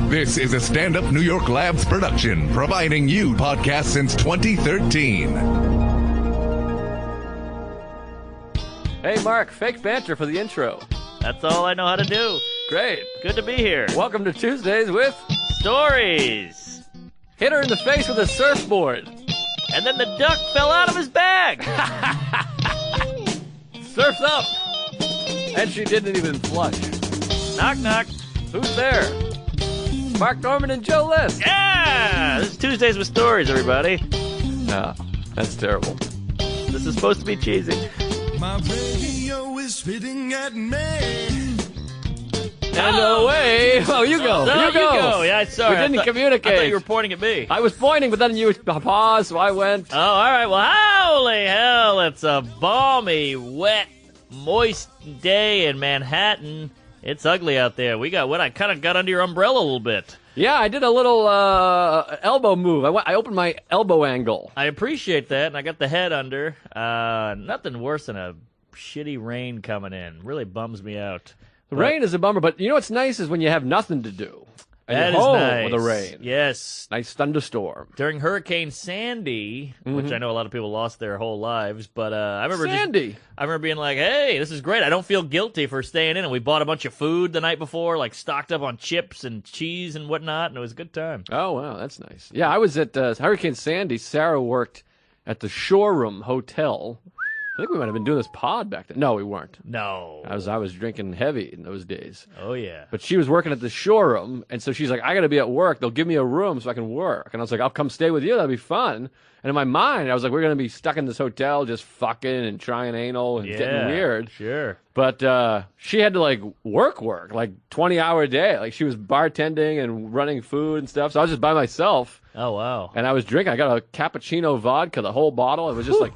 This is a Stand Up New York Labs production, providing you podcasts since 2013. Hey, Mark, fake banter for the intro. That's all I know how to do. Great. Good to be here. Welcome to Tuesdays with Stories. Hit her in the face with a surfboard. And then the duck fell out of his bag. Surf's up. And she didn't even flush. Knock, knock. Who's there? Mark Norman and Joe List. Yeah! This is Tuesdays with Stories, everybody. No, that's terrible. This is supposed to be cheesy. My radio is spitting at me. And away. Oh, you go. No, you go. Yeah, sorry. We didn't communicate. I thought you were pointing at me. I was pointing, but then you paused, so I went. Oh, all right. Well, holy hell. It's a balmy, wet, moist day in Manhattan. It's ugly out there. We got what? I kind of got under your umbrella a little bit. Yeah, I did a little elbow move. I opened my elbow angle. I appreciate that, and I got the head under. Nothing worse than a shitty rain coming in. Really bums me out. The rain is a bummer, but you know what's nice is when you have nothing to do. And That you're is home nice. with the rain. Yes. Nice thunderstorm. During Hurricane Sandy, which I know a lot of people lost their whole lives, but I remember I remember being like, hey, this is great. I don't feel guilty for staying in. And we bought a bunch of food the night before, like stocked up on chips and cheese and whatnot, and it was a good time. Oh, wow, that's nice. Yeah, I was at Hurricane Sandy. Sarah worked at the Shoreham Hotel. I think we might have been doing this pod back then. No, we weren't. No. I was drinking heavy in those days. Oh, yeah. But she was working at the Shoreham, and so she's like, I got to be at work. They'll give me a room so I can work. And I was like, I'll come stay with you. That'll be fun. And in my mind, I was like, we're going to be stuck in this hotel just fucking and trying anal and getting weird. Sure. But she had to, like, work, like 20-hour day. Like, she was bartending and running food and stuff. So I was just by myself. Oh, wow. And I was drinking. I got a cappuccino vodka, the whole bottle. It was just like,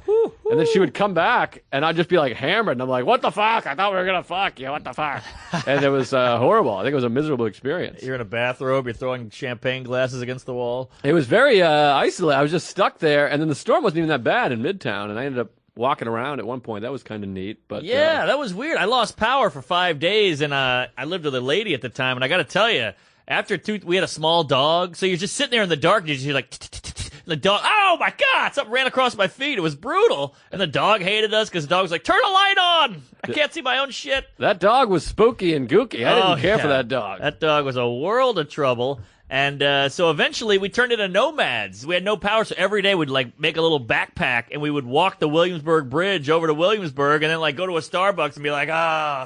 and then she would come back, and I'd just be like hammered. And I'm like, what the fuck? I thought we were going to fuck you. What the fuck? And it was horrible. I think it was a miserable experience. You're in a bathrobe. You're throwing champagne glasses against the wall. It was very isolated. I was just stuck there. And then the storm wasn't even that bad in Midtown. And I ended up walking around at one point. That was kind of neat. But yeah, that was weird. I lost power for 5 days, and I lived with a lady at the time. And I got to tell you, we had a small dog, so you're just sitting there in the dark, and you're like, the dog, oh my God, something ran across my feet. It was brutal. And the dog hated us because the dog was like, turn a light on. I can't see my own shit. That dog was spooky and gooky. I didn't care for that dog. That dog was a world of trouble. And so eventually we turned into nomads. We had no power, so every day we'd like make a little backpack and we would walk the Williamsburg Bridge over to Williamsburg and then like go to a Starbucks and be like,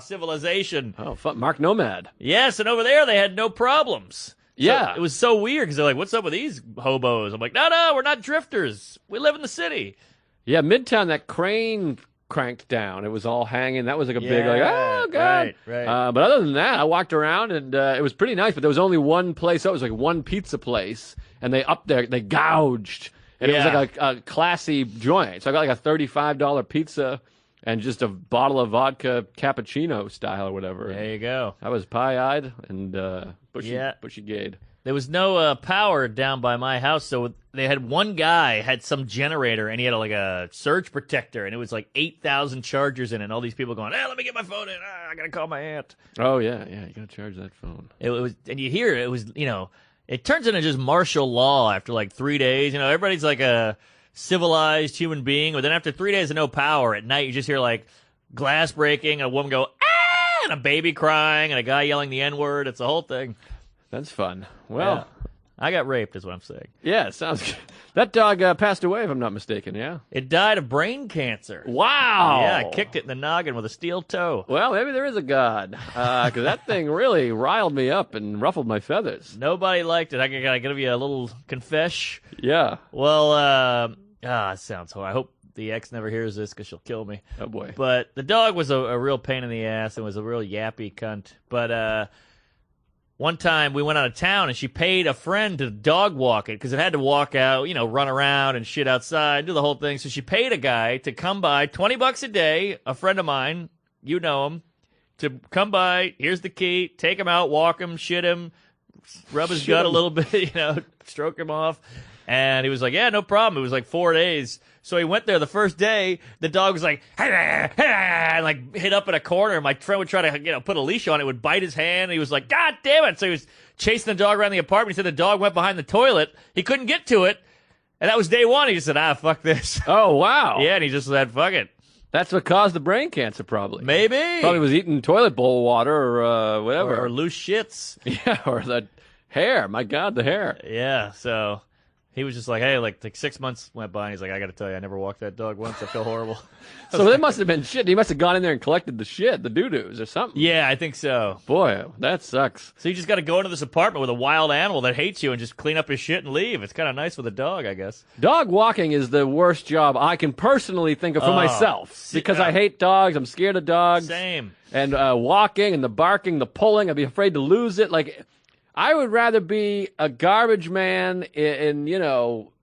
civilization. Oh, fuck, Mark Nomad. Yes, and over there they had no problems. Yeah. So it was so weird because they're like, what's up with these hobos? I'm like, no, we're not drifters. We live in the city. Yeah, Midtown, that crane cranked down. It was all hanging. That was like a big, like, oh, God. Right. But other than that, I walked around, and it was pretty nice. But there was only one place. So it was like one pizza place, and they gouged. And it was like a classy joint. So I got like a $35 pizza and just a bottle of vodka cappuccino style or whatever. There you go. I was pie-eyed and bushy-gayed. There was no power down by my house, so they had one guy had some generator, and he had like a surge protector, and it was like 8,000 chargers in it, and all these people going, hey, let me get my phone in. I got to call my aunt. Oh, yeah, you got to charge that phone. It was, and you hear it was, it turns into just martial law after like 3 days. Everybody's like a civilized human being, but then after 3 days of no power, at night you just hear like glass breaking, and a woman go, ah, and a baby crying, and a guy yelling the N-word. It's a whole thing. That's fun. Well, I got raped is what I'm saying. Yeah, sounds good. That dog passed away, if I'm not mistaken, yeah? It died of brain cancer. Wow! Yeah, I kicked it in the noggin with a steel toe. Well, maybe there is a God, because that thing really riled me up and ruffled my feathers. Nobody liked it. I gotta give you a little confess. Yeah. Well, it sounds horrible. I hope the ex never hears this because she'll kill me. Oh, boy. But the dog was a real pain in the ass and was a real yappy cunt. But one time we went out of town and she paid a friend to dog walk it because it had to walk out, run around and shit outside, do the whole thing. So she paid a guy to come by, $20 a day, a friend of mine, you know him, to come by. Here's the key. Take him out, walk him, shit him, rub his gut a little bit, stroke him off. And he was like, yeah, no problem. It was like 4 days. So he went there the first day. The dog was like, and like hit up in a corner. My friend would try to, put a leash on it, would bite his hand. And he was like, God damn it. So he was chasing the dog around the apartment. He said the dog went behind the toilet. He couldn't get to it. And that was day one. He just said, fuck this. Oh, wow. Yeah, and he just said, fuck it. That's what caused the brain cancer, probably. Maybe. Probably was eating toilet bowl water or whatever. Or loose shits. Yeah, or the hair. My God, the hair. Yeah, so he was just like, hey, like 6 months went by, and he's like, I got to tell you, I never walked that dog once. I feel horrible. So it must have been shit. He must have gone in there and collected the shit, the doo-doos or something. Yeah, I think so. Boy, that sucks. So you just got to go into this apartment with a wild animal that hates you and just clean up his shit and leave. It's kind of nice with a dog, I guess. Dog walking is the worst job I can personally think of for myself because I hate dogs. I'm scared of dogs. Same. And walking and the barking, the pulling, I'd be afraid to lose it. Like, I would rather be a garbage man in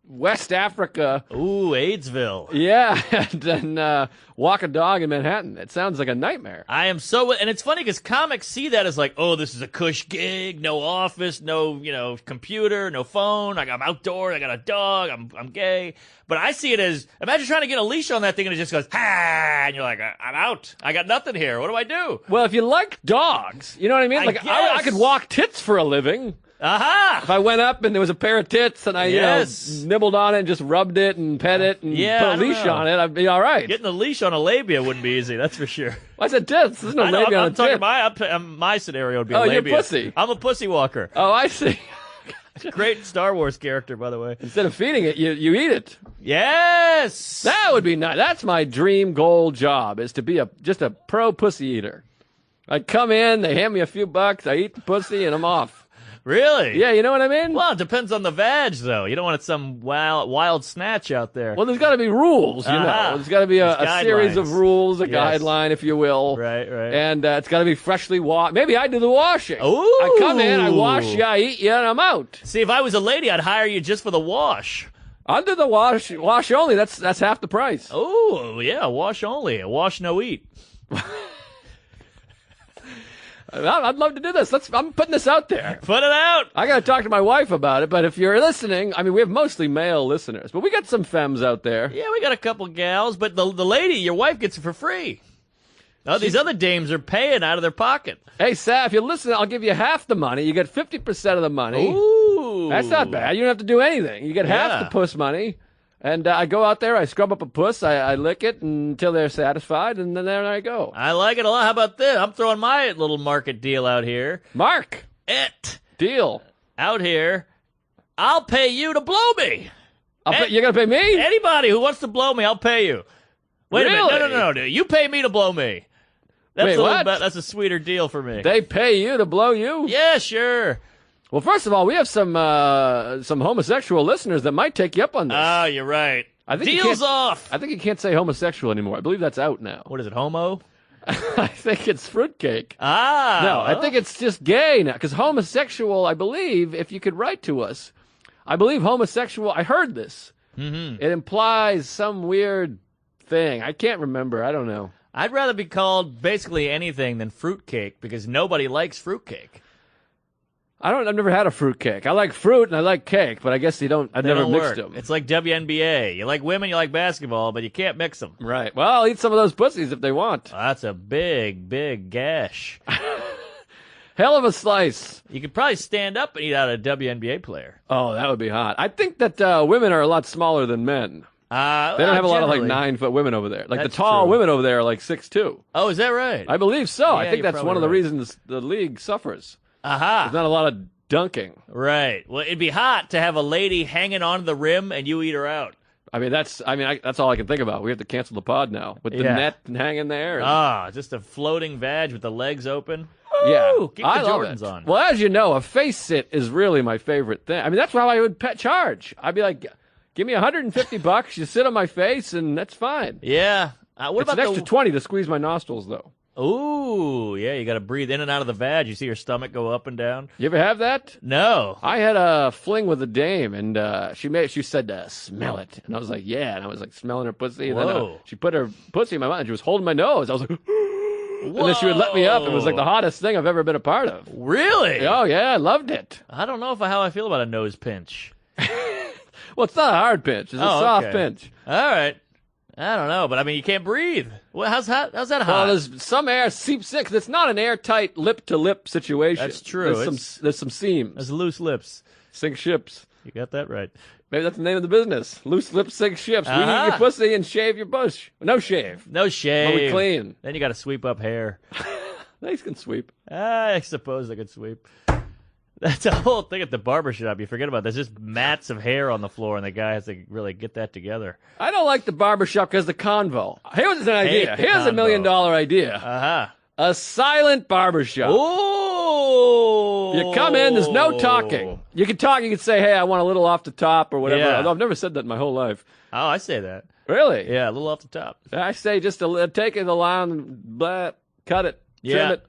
West Africa. Ooh, Aidsville. Yeah, than walk a dog in Manhattan. It sounds like a nightmare. I am so, and it's funny because comics see that as like, oh, this is a cush gig, no office, no, computer, no phone. I'm outdoors, I got a dog, I'm gay. But I see it as, imagine trying to get a leash on that thing and it just goes, and you're like, I'm out. I got nothing here. What do I do? Well, if you like dogs, you know what I mean? I could walk tits for a living. Aha! If I went up and there was a pair of tits and I nibbled on it and just rubbed it and pet it and put a leash on it, I'd be all right. Getting a leash on a labia wouldn't be easy, that's for sure. I said tits. There's no labia on a tit. My scenario would be a labia. You're pussy. I'm a pussy walker. Oh, I see. Great Star Wars character, by the way. Instead of feeding it, you eat it. Yes! That would be nice. That's my dream goal job, is to be just a pro pussy eater. I come in, they hand me a few bucks, I eat the pussy, and I'm off. Really? Yeah, you know what I mean? Well, it depends on the vag, though. You don't want some wild snatch out there. Well, there's got to be rules, There's got to be a series of rules, a guideline, if you will. Right. And it's got to be freshly washed. Maybe I do the washing. Ooh. I come in, I wash you, I eat you, and I'm out. See, if I was a lady, I'd hire you just for the wash. I'll do the wash only. That's half the price. Oh, yeah, wash only. A wash, no eat. I'd love to do this. I'm putting this out there. Put it out. I got to talk to my wife about it, but if you're listening, I mean, we have mostly male listeners, but we got some femmes out there. Yeah, we got a couple gals, but the lady, your wife, gets it for free. Oh, these other dames are paying out of their pocket. Hey, Sal, if you're listening, I'll give you half the money. You get 50% of the money. Ooh. That's not bad. You don't have to do anything. You get half the puss money. And I go out there, I scrub up a puss, I lick it until they're satisfied, and then there I go. I like it a lot. How about this? I'm throwing my little market deal out here. Mark. Deal. Out here. I'll pay you to blow me. You're going to pay me? Anybody who wants to blow me, I'll pay you. Wait a minute. No. You pay me to blow me. Wait, what? That's a sweeter deal for me. They pay you to blow you? Yeah, sure. Well, first of all, we have some homosexual listeners that might take you up on this. Oh, you're right. Deal's off. I think you can't say homosexual anymore. I believe that's out now. What is it, homo? I think it's fruitcake. Ah. No, I think it's just gay now. Because homosexual, I believe, if you could write to us, I believe homosexual, I heard this. Mm-hmm. It implies some weird thing. I can't remember. I don't know. I'd rather be called basically anything than fruitcake because nobody likes fruitcake. I've never had a fruitcake. I like fruit and I like cake, but I guess I've never mixed them. It's like WNBA. You like women, you like basketball, but you can't mix them. Right. Well, I'll eat some of those pussies if they want. Oh, that's a big, big gash. Hell of a slice. You could probably stand up and eat out a WNBA player. Oh, that would be hot. I think that women are a lot smaller than men. They don't have a lot of 9-foot women over there. Like the tall women over there are like 6'2". Oh, is that right? I believe so. Yeah, I think that's one of the reasons the league suffers. Aha. There's not a lot of dunking. Right. Well, it'd be hot to have a lady hanging on the rim and you eat her out. That's all I can think about. We have to cancel the pod now with the net hanging there. Just a floating vag with the legs open. Yeah, keep the Jordans on. Well, as you know, a face sit is really my favorite thing. I mean, that's how I would charge. I'd be like, give me $150. You sit on my face, and that's fine. Yeah. What it's about an extra $20 to squeeze my nostrils, though. Ooh, yeah, you got to breathe in and out of the vag. You see your stomach go up and down. You ever have that? No. I had a fling with a dame, and she said, smell it. And I was like, yeah. And I was like smelling her pussy. And then she put her pussy in my mouth, and she was holding my nose. I was like, and then she would let me up. It was like the hottest thing I've ever been a part of. Really? Oh, yeah, I loved it. I don't know how I feel about a nose pinch. Well, it's not a hard pinch. It's a soft pinch. All right. I don't know, but I mean, you can't breathe. Well, how's that hot? Well, there's some air seeps in 'cause it's not an airtight lip-to-lip situation. That's true. There's some seams. There's loose lips. Sink ships. You got that right. Maybe that's the name of the business. Loose lips sink ships. We Uh-huh. eat your pussy and shave your bush. No shave. No shave. But we clean. Then you got to sweep up hair. They can sweep. I suppose they could sweep. That's a whole thing at the barbershop. You forget about. There's just mats of hair on the floor, and the guy has to really get that together. I don't like the barbershop because the convo. Here's an idea. the Here's convo. $1 million idea. Uh-huh. A silent barbershop. Ooh! You come in, there's no talking. You can talk, you can say, hey, I want a little off the top or whatever. Yeah. Although I've never said that in my whole life. Oh, I say that. Really? Yeah, a little off the top. I say just take it along, blah, cut it, trim Yeah. it.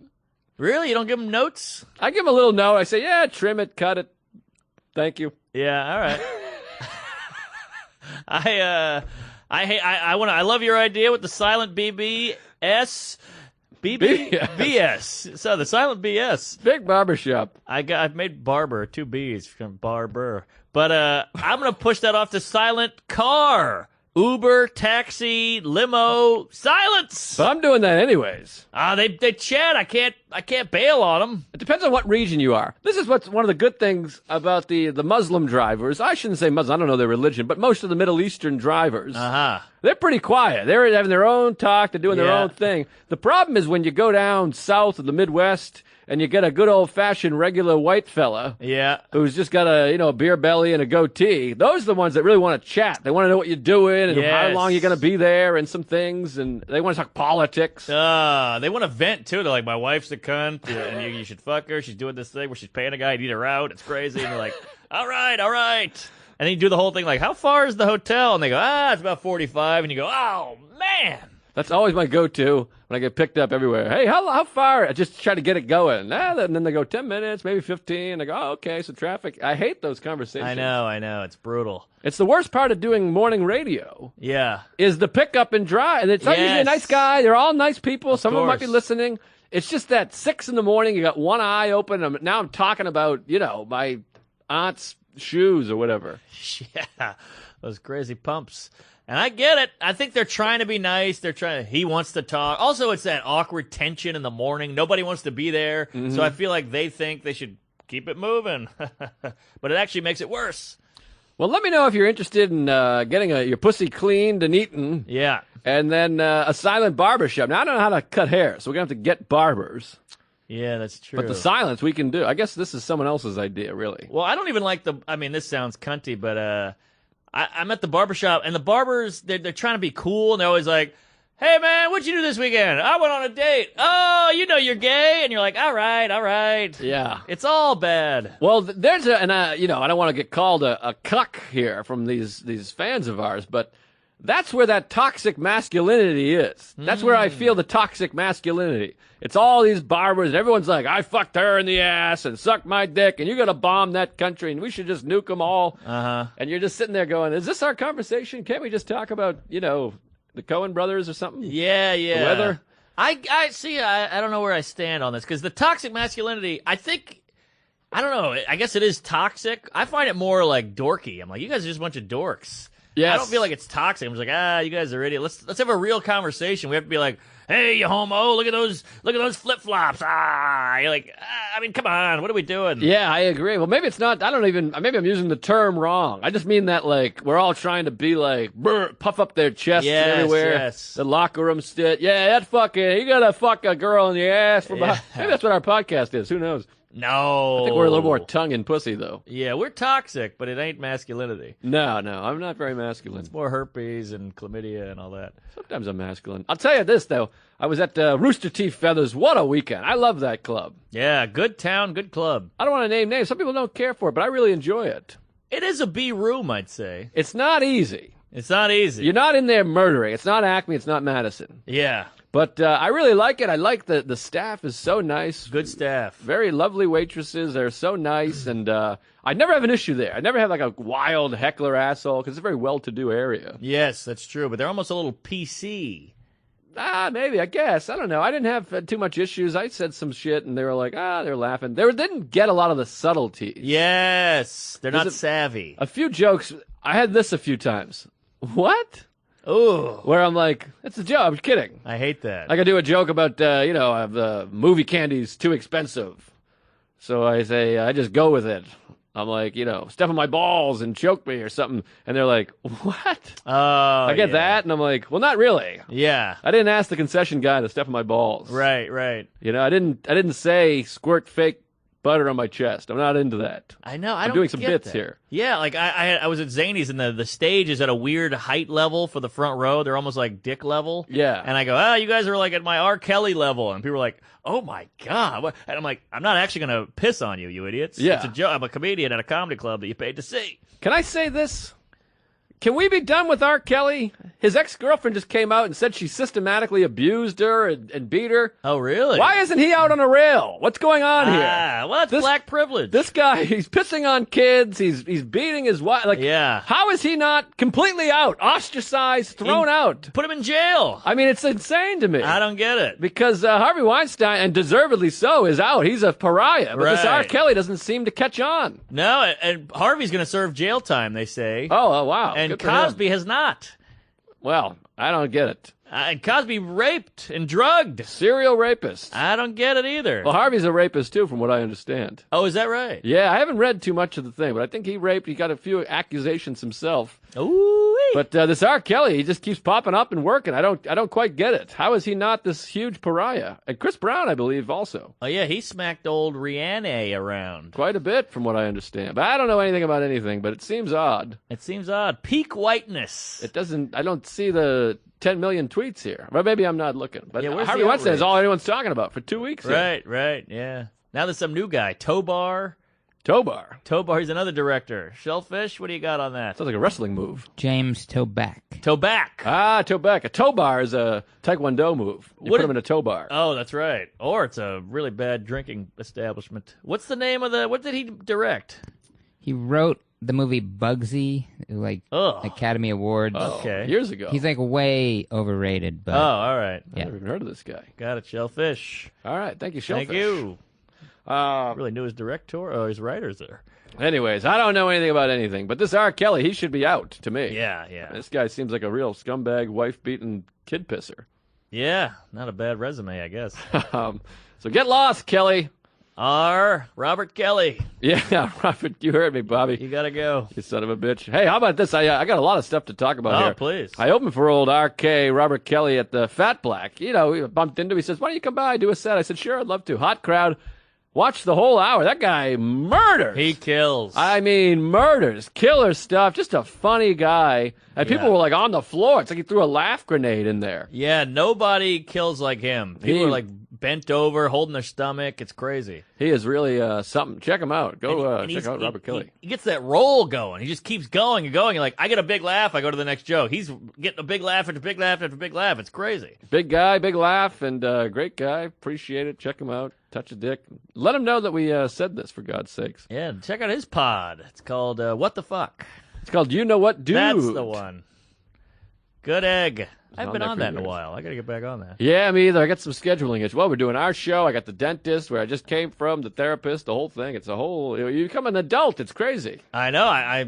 Really? You don't give them notes? I give them a little note. I say, yeah, trim it, cut it. Thank you. Yeah, all right. I love your idea with the silent BBS. BS. So the silent BS. Big barbershop. I've made barber, 2 B's from barber. But I'm gonna push that off to silent car. Uber, taxi, limo, silence. But I'm doing that anyways. They chat. I can't bail on them. It depends on what region you are. This is what's one of the good things about the Muslim drivers. I shouldn't say Muslim. I don't know their religion, but most of the Middle Eastern drivers, they're pretty quiet. They're having their own talk. They're doing their Yeah. own thing. The problem is when you go down south of the Midwest and you get a good old-fashioned regular white fella Yeah. who's just got a beer belly and a goatee. Those are the ones that really want to chat. They want to know what you're doing and how Yes. long you're going to be there and some things, and they want to talk politics. They want to vent too. They're like, my wife's a cunt, and you should fuck her. She's doing this thing where she's paying a guy to eat her out. It's crazy. And they're like, all right. And then you do the whole thing like, how far is the hotel? And they go, it's about 45. And you go, oh man. That's always my go-to when I get picked up everywhere. Hey, how far? I just try to get it going. And then they go 10 minutes, maybe 15. I go, oh, okay, so traffic. I hate those conversations. I know. It's brutal. It's the worst part of doing morning radio Yeah. is the pickup and drive. And it's not usually a Yes. nice guy. They're all nice people. Some of them might be course. listening. It's just that 6 in the morning, you got one eye open. Now I'm talking about, my aunt's shoes or whatever. Yeah. Those crazy pumps. And I get it. I think they're trying to be nice. He wants to talk. Also, it's that awkward tension in the morning. Nobody wants to be there. So I feel like they think they should keep it moving. But it actually makes it worse. Well, let me know if you're interested in getting your pussy cleaned and eaten. Yeah. And then a silent barbershop. Now, I don't know how to cut hair, so we're going to have to get barbers. Yeah, that's true. But the silence we can do. I guess this is someone else's idea, really. Well, I don't even like this sounds cunty, but I'm at the barbershop, and the barbers, they're trying to be cool, and they're always like, hey, man, what'd you do this weekend? I went on a date. Oh, you're gay? And you're like, all right. Yeah. It's all bad. Well, there's I don't want to get called a cuck here from these fans of ours, but that's where that toxic masculinity is. That's where I feel the toxic masculinity. It's all these barbers, and everyone's like, I fucked her in the ass and sucked my dick, and you got to bomb that country, and we should just nuke them all. Uh-huh. And you're just sitting there going, is this our conversation? Can't we just talk about, the Coen brothers or something? Yeah. The weather? I see. I don't know where I stand on this, because the toxic masculinity, I don't know. I guess it is toxic. I find it more like dorky. I'm like, you guys are just a bunch of dorks. Yes. I don't feel like it's toxic. I'm just like, you guys are idiots. Let's have a real conversation. We have to be like, hey, you homo, look at those flip flops. You're like, come on, what are we doing? Yeah, I agree. Well, maybe it's not. Maybe I'm using the term wrong. I just mean that like we're all trying to be like puff up their chests Yes, everywhere. yes. The locker room shit. Yeah, you gotta fuck a girl in the ass from behind. Maybe that's what our podcast is. Who knows? No. I think we're a little more tongue and pussy though. Yeah, we're toxic, but it ain't masculinity. No, I'm not very masculine. It's more herpes and chlamydia and all that. Sometimes I'm masculine. I'll tell you this though. I was at Rooster Teeth Feathers. What a weekend! I love that club. Yeah, good town, good club. I don't want to name names. Some people don't care for it, but I really enjoy it. It is a B room, I'd say. It's not easy. It's not easy. You're not in there murdering. It's not Acme. It's not Madison. Yeah. But I really like it. I like the staff is so nice. Good staff. Very lovely waitresses. They're so nice. And I never have an issue there. I never have like a wild heckler asshole because it's a very well-to-do area. Yes, that's true. But they're almost a little PC. Maybe, I guess. I don't know. I didn't have too much issues. I said some shit, and they were like, they're laughing. They didn't get a lot of the subtleties. Yes. They're not savvy. A few jokes. I had this a few times. What? Ooh. where I'm like, it's a joke. I'm kidding. I hate that. Like I do a joke about, the movie candy's too expensive. So I say, I just go with it. I'm like, step on my balls and choke me or something. And they're like, what? Oh, I get that. And I'm like, well, not really. Yeah. I didn't ask the concession guy to step on my balls. Right. I didn't say squirt fake butter on my chest. I'm not into that. I know. I'm doing some bits here. Yeah, like I was at Zany's and the stage is at a weird height level for the front row. They're almost like dick level. Yeah. And I go, you guys are like at my R. Kelly level. And people are like, oh my God. What? And I'm like, I'm not actually going to piss on you, you idiots. Yeah. It's a joke. I'm a comedian at a comedy club that you paid to see. Can I say this? Can we be done with R. Kelly? His ex-girlfriend just came out and said she systematically abused her and beat her. Oh, really? Why isn't he out on a rail? What's going on here? Well, that's black privilege. This guy, he's pissing on kids. He's beating his wife. Like, yeah. How is he not completely out, ostracized, thrown out? Put him in jail. I mean, it's insane to me. I don't get it. Because Harvey Weinstein, and deservedly so, is out. He's a pariah. But this R. Kelly doesn't seem to catch on. No, and Harvey's going to serve jail time, they say. Oh, wow. And Good for him. Cosby has not. Well, I don't get it. And Cosby raped and drugged. Serial rapist. I don't get it either. Well, Harvey's a rapist, too, from what I understand. Oh, is that right? Yeah, I haven't read too much of the thing, but I think he raped. He got a few accusations himself. Ooh. But this R. Kelly, he just keeps popping up and working. I don't quite get it. How is he not this huge pariah? And Chris Brown, I believe, also. Oh, yeah, he smacked old Rihanna around. Quite a bit, from what I understand. But I don't know anything about anything, but it seems odd. It seems odd. Peak whiteness. It doesn't, I don't see the 10 million tweets here. But maybe I'm not looking. But Yeah, where's Harvey the Weinstein is outrage? all anyone's talking about for 2 weeks. Right, yeah. Now there's some new guy, Tobar. Tobar. He's another director. Shellfish, what do you got on that? Sounds like a wrestling move. James Toback. Ah, Toback. A tow bar is a Taekwondo move. You put him in a tow bar. Oh, that's right. Or it's a really bad drinking establishment. What's the name of what did he direct? He wrote the movie Bugsy, Ugh. Academy Awards. Okay. Years ago. He's like way overrated, but all right. I've never even heard of this guy. Got it, Shellfish. All right. Thank you, Shellfish. Thank you. Really knew his director or his writers there. Anyways, I don't know anything about anything, but this R. Kelly, he should be out to me. Yeah. This guy seems like a real scumbag, wife-beating kid pisser. Yeah, not a bad resume, I guess. So get lost, Kelly. Robert Kelly. Yeah, Robert, you heard me, Bobby. You gotta go. You son of a bitch. Hey, how about this? I got a lot of stuff to talk about here. Oh, please. I opened for old RK, Robert Kelly, at the Fat Black. We bumped into him. He says, why don't you come by, do a set? I said, sure, I'd love to. Hot crowd. Watched the whole hour. That guy murders. He kills. I mean, murders. Killer stuff. Just a funny guy. And people were like on the floor. It's like he threw a laugh grenade in there. Yeah, nobody kills like him. People are like bent over, holding their stomach. It's crazy. He is really something. Check him out. Go check out Robert Kelly. He gets that roll going. He just keeps going and going. You're like, I get a big laugh, I go to the next joke. He's getting a big laugh after big laugh after big laugh. It's crazy. Big guy, big laugh, and great guy. Appreciate it. Check him out. Touch a dick. Let him know that we said this, for God's sakes. Yeah, check out his pod. It's called What the Fuck? It's called You Know What Dude. That's the one. Good egg. I haven't been on on there that for in a years. while. I got to get back on that. Yeah, me either. I got some scheduling issues. Well, we're doing our show. I got the dentist where I just came from, the therapist, the whole thing. It's a whole. You become an adult. It's crazy. I know. I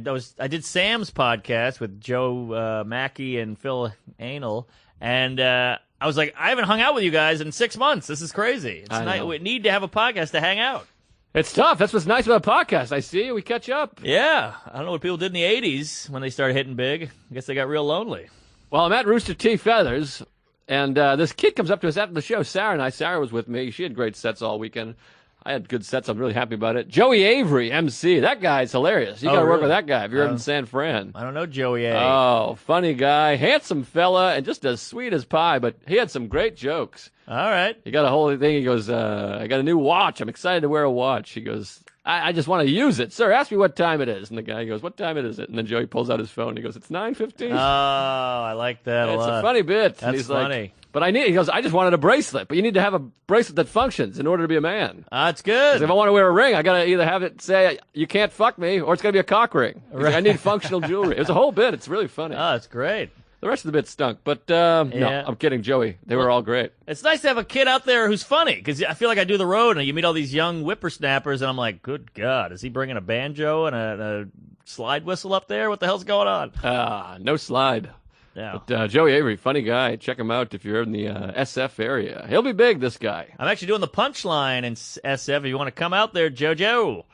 did Sam's podcast with Joe Mackey and Phil Anal, and I was like, I haven't hung out with you guys in 6 months. This is crazy. It's I know. We need to have a podcast to hang out. It's tough. That's what's nice about a podcast. I see you. We catch up. Yeah. I don't know what people did in the 80s when they started hitting big. I guess they got real lonely. Well, I'm at Rooster T. Feathers, and this kid comes up to us after the show. Sarah was with me. She had great sets all weekend. I had good sets. I'm really happy about it. Joey Avery, MC. That guy's hilarious. You got to work with that guy if you're in San Fran. I don't know Joey A. Oh, funny guy. Handsome fella, and just as sweet as pie, but he had some great jokes. All right. He got a whole thing. He goes, I got a new watch. I'm excited to wear a watch. He goes, I just want to use it. Sir, ask me what time it is. And the guy goes, what time is it? And then Joey pulls out his phone. He goes, it's 9:15. Oh, I like that a It's lot. a funny bit. That's and he's funny. Like, but he goes, I just wanted a bracelet. But you need to have a bracelet that functions in order to be a man. That's good. If I want to wear a ring, I got to either have it say, you can't fuck me, or it's going to be a cock ring. He's like, I need functional jewelry. It's a whole bit. It's really funny. Oh, that's great. The rest of the bit stunk. But no, I'm kidding, Joey. They were all great. It's nice to have a kid out there who's funny, because I feel like I do the road, and you meet all these young whippersnappers, and I'm like, good God, is he bringing a banjo and a slide whistle up there? What the hell's going on? No slide. now. But, Joey Avery, funny guy. Check him out if you're in the SF area. He'll be big, this guy. I'm actually doing the punchline in SF. If you want to come out there, JoJo.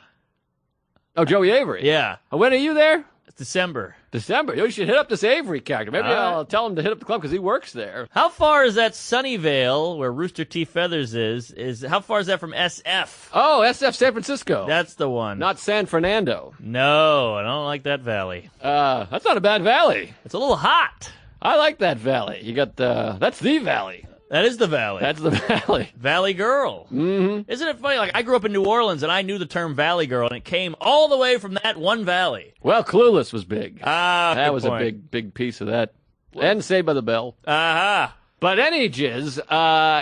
Oh, Joey Avery? Yeah. When are you there? It's December. December. You should hit up this Avery character. Maybe I'll tell him to hit up the club because he works there. How far is that Sunnyvale, where Rooster T. Feathers is? How far is that from SF? Oh, SF San Francisco. That's the one. Not San Fernando. No, I don't like that valley. That's not a bad valley. It's a little hot. I like that valley. You got that's the valley. That is the valley. That's the valley. Valley Girl. Mm-hmm. Isn't it funny? Like, I grew up in New Orleans, and I knew the term Valley Girl, and it came all the way from that one valley. Well, Clueless was big. That was a big piece of that. And Saved by the Bell. Aha. But any jizz,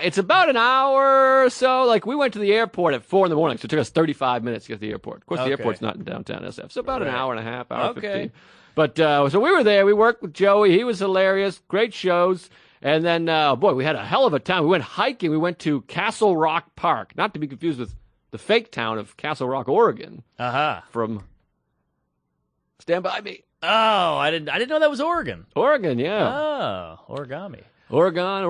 it's about an hour or so. Like, we went to the airport at 4 in the morning, so it took us 35 minutes to get to the airport. Of course, the airport's not in downtown SF, so about an hour and a half, hour 15. But, so we were there. We worked with Joey. He was hilarious. Great shows. And then, boy, we had a hell of a time. We went hiking. We went to Castle Rock Park, not to be confused with the fake town of Castle Rock, Oregon. From Stand By Me. Oh, I didn't know that was Oregon. Oregon, yeah. Oh, origami. Oregon. I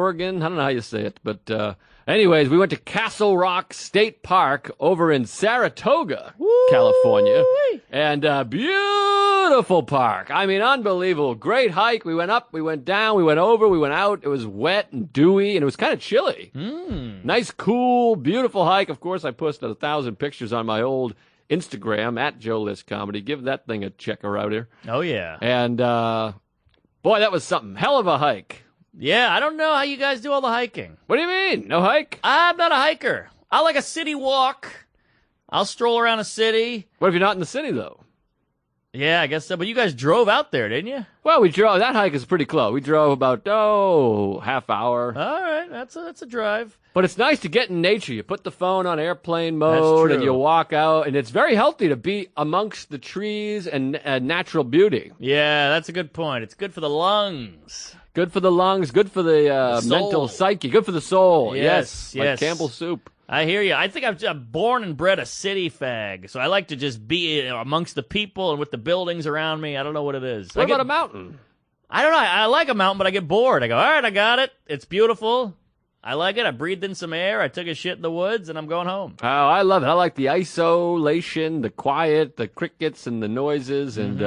don't know how you say it, but anyways, we went to Castle Rock State Park over in Saratoga, California, and beautiful park. I mean, unbelievable. Great hike. We went up, we went down, we went over, we went out. It was wet and dewy, and it was kind of chilly. Nice, cool, beautiful hike. Of course, I posted 1,000 pictures on my old Instagram at Joe List Comedy. Give that thing a checker out here. Oh, yeah. And boy, that was something. Hell of a hike. Yeah, I don't know how you guys do all the hiking. What do you mean? No hike? I'm not a hiker. I like a city walk. I'll stroll around a city. What if you're not in the city, though? Yeah, I guess so. But you guys drove out there, didn't you? Well, we drove. That hike is pretty close. We drove about, half hour. All right, that's a drive. But it's nice to get in nature. You put the phone on airplane mode and you walk out, and it's very healthy to be amongst the trees and natural beauty. Yeah, that's a good point. It's good for the lungs. Good for the lungs, good for the mental psyche, good for the soul. Yes. Like Campbell's soup. I hear you. I think I'm born and bred a city fag, so I like to just be amongst the people and with the buildings around me. I don't know what it is. What about a mountain? I don't know. I like a mountain, but I get bored. I go, all right, I got it. It's beautiful. I like it. I breathed in some air. I took a shit in the woods, and I'm going home. Oh, I love it. I like the isolation, the quiet, the crickets and the noises, and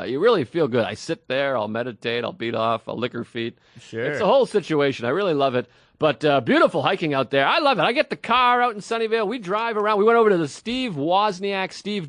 you really feel good. I sit there, I'll meditate, I'll beat off, I'll lick her feet. Sure. It's a whole situation. I really love it. But beautiful hiking out there. I love it. I get the car out in Sunnyvale. We drive around. We went over to the Steve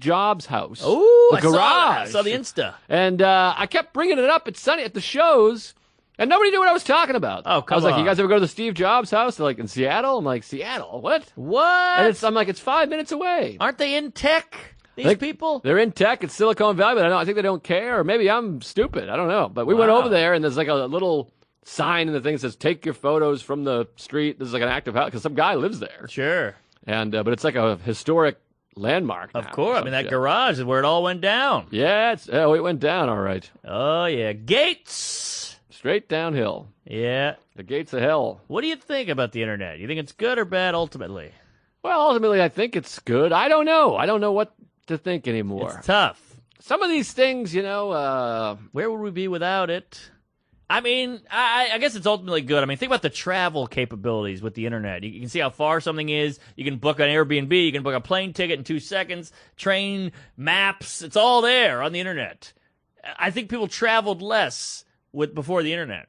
Jobs house. Oh, the garage. I saw the Insta. And I kept bringing it up at the shows. And nobody knew what I was talking about. Oh, come on. I was like, you guys ever go to the Steve Jobs house? They're like, in Seattle? I'm like, Seattle? What? What? And I'm like, it's 5 minutes away. Aren't they in tech, these people? They're in tech. It's Silicon Valley, but I think they don't care. Or maybe I'm stupid. I don't know. But we went over there, and there's like a little sign in the thing that says, take your photos from the street. This is like an active house, because some guy lives there. Sure. And but it's like a historic landmark now. Of course. I mean, that garage is where it all went down. Yeah, it went down all right. Oh, yeah. Gates. Straight downhill. Yeah. The gates of hell. What do you think about the internet? You think it's good or bad ultimately? Well, ultimately, I think it's good. I don't know. I don't know what to think anymore. It's tough. Some of these things, where would we be without it? I mean, I guess it's ultimately good. I mean, think about the travel capabilities with the internet. You can see how far something is. You can book an Airbnb. You can book a plane ticket in 2 seconds. Train, maps. It's all there on the internet. I think people traveled less before the internet.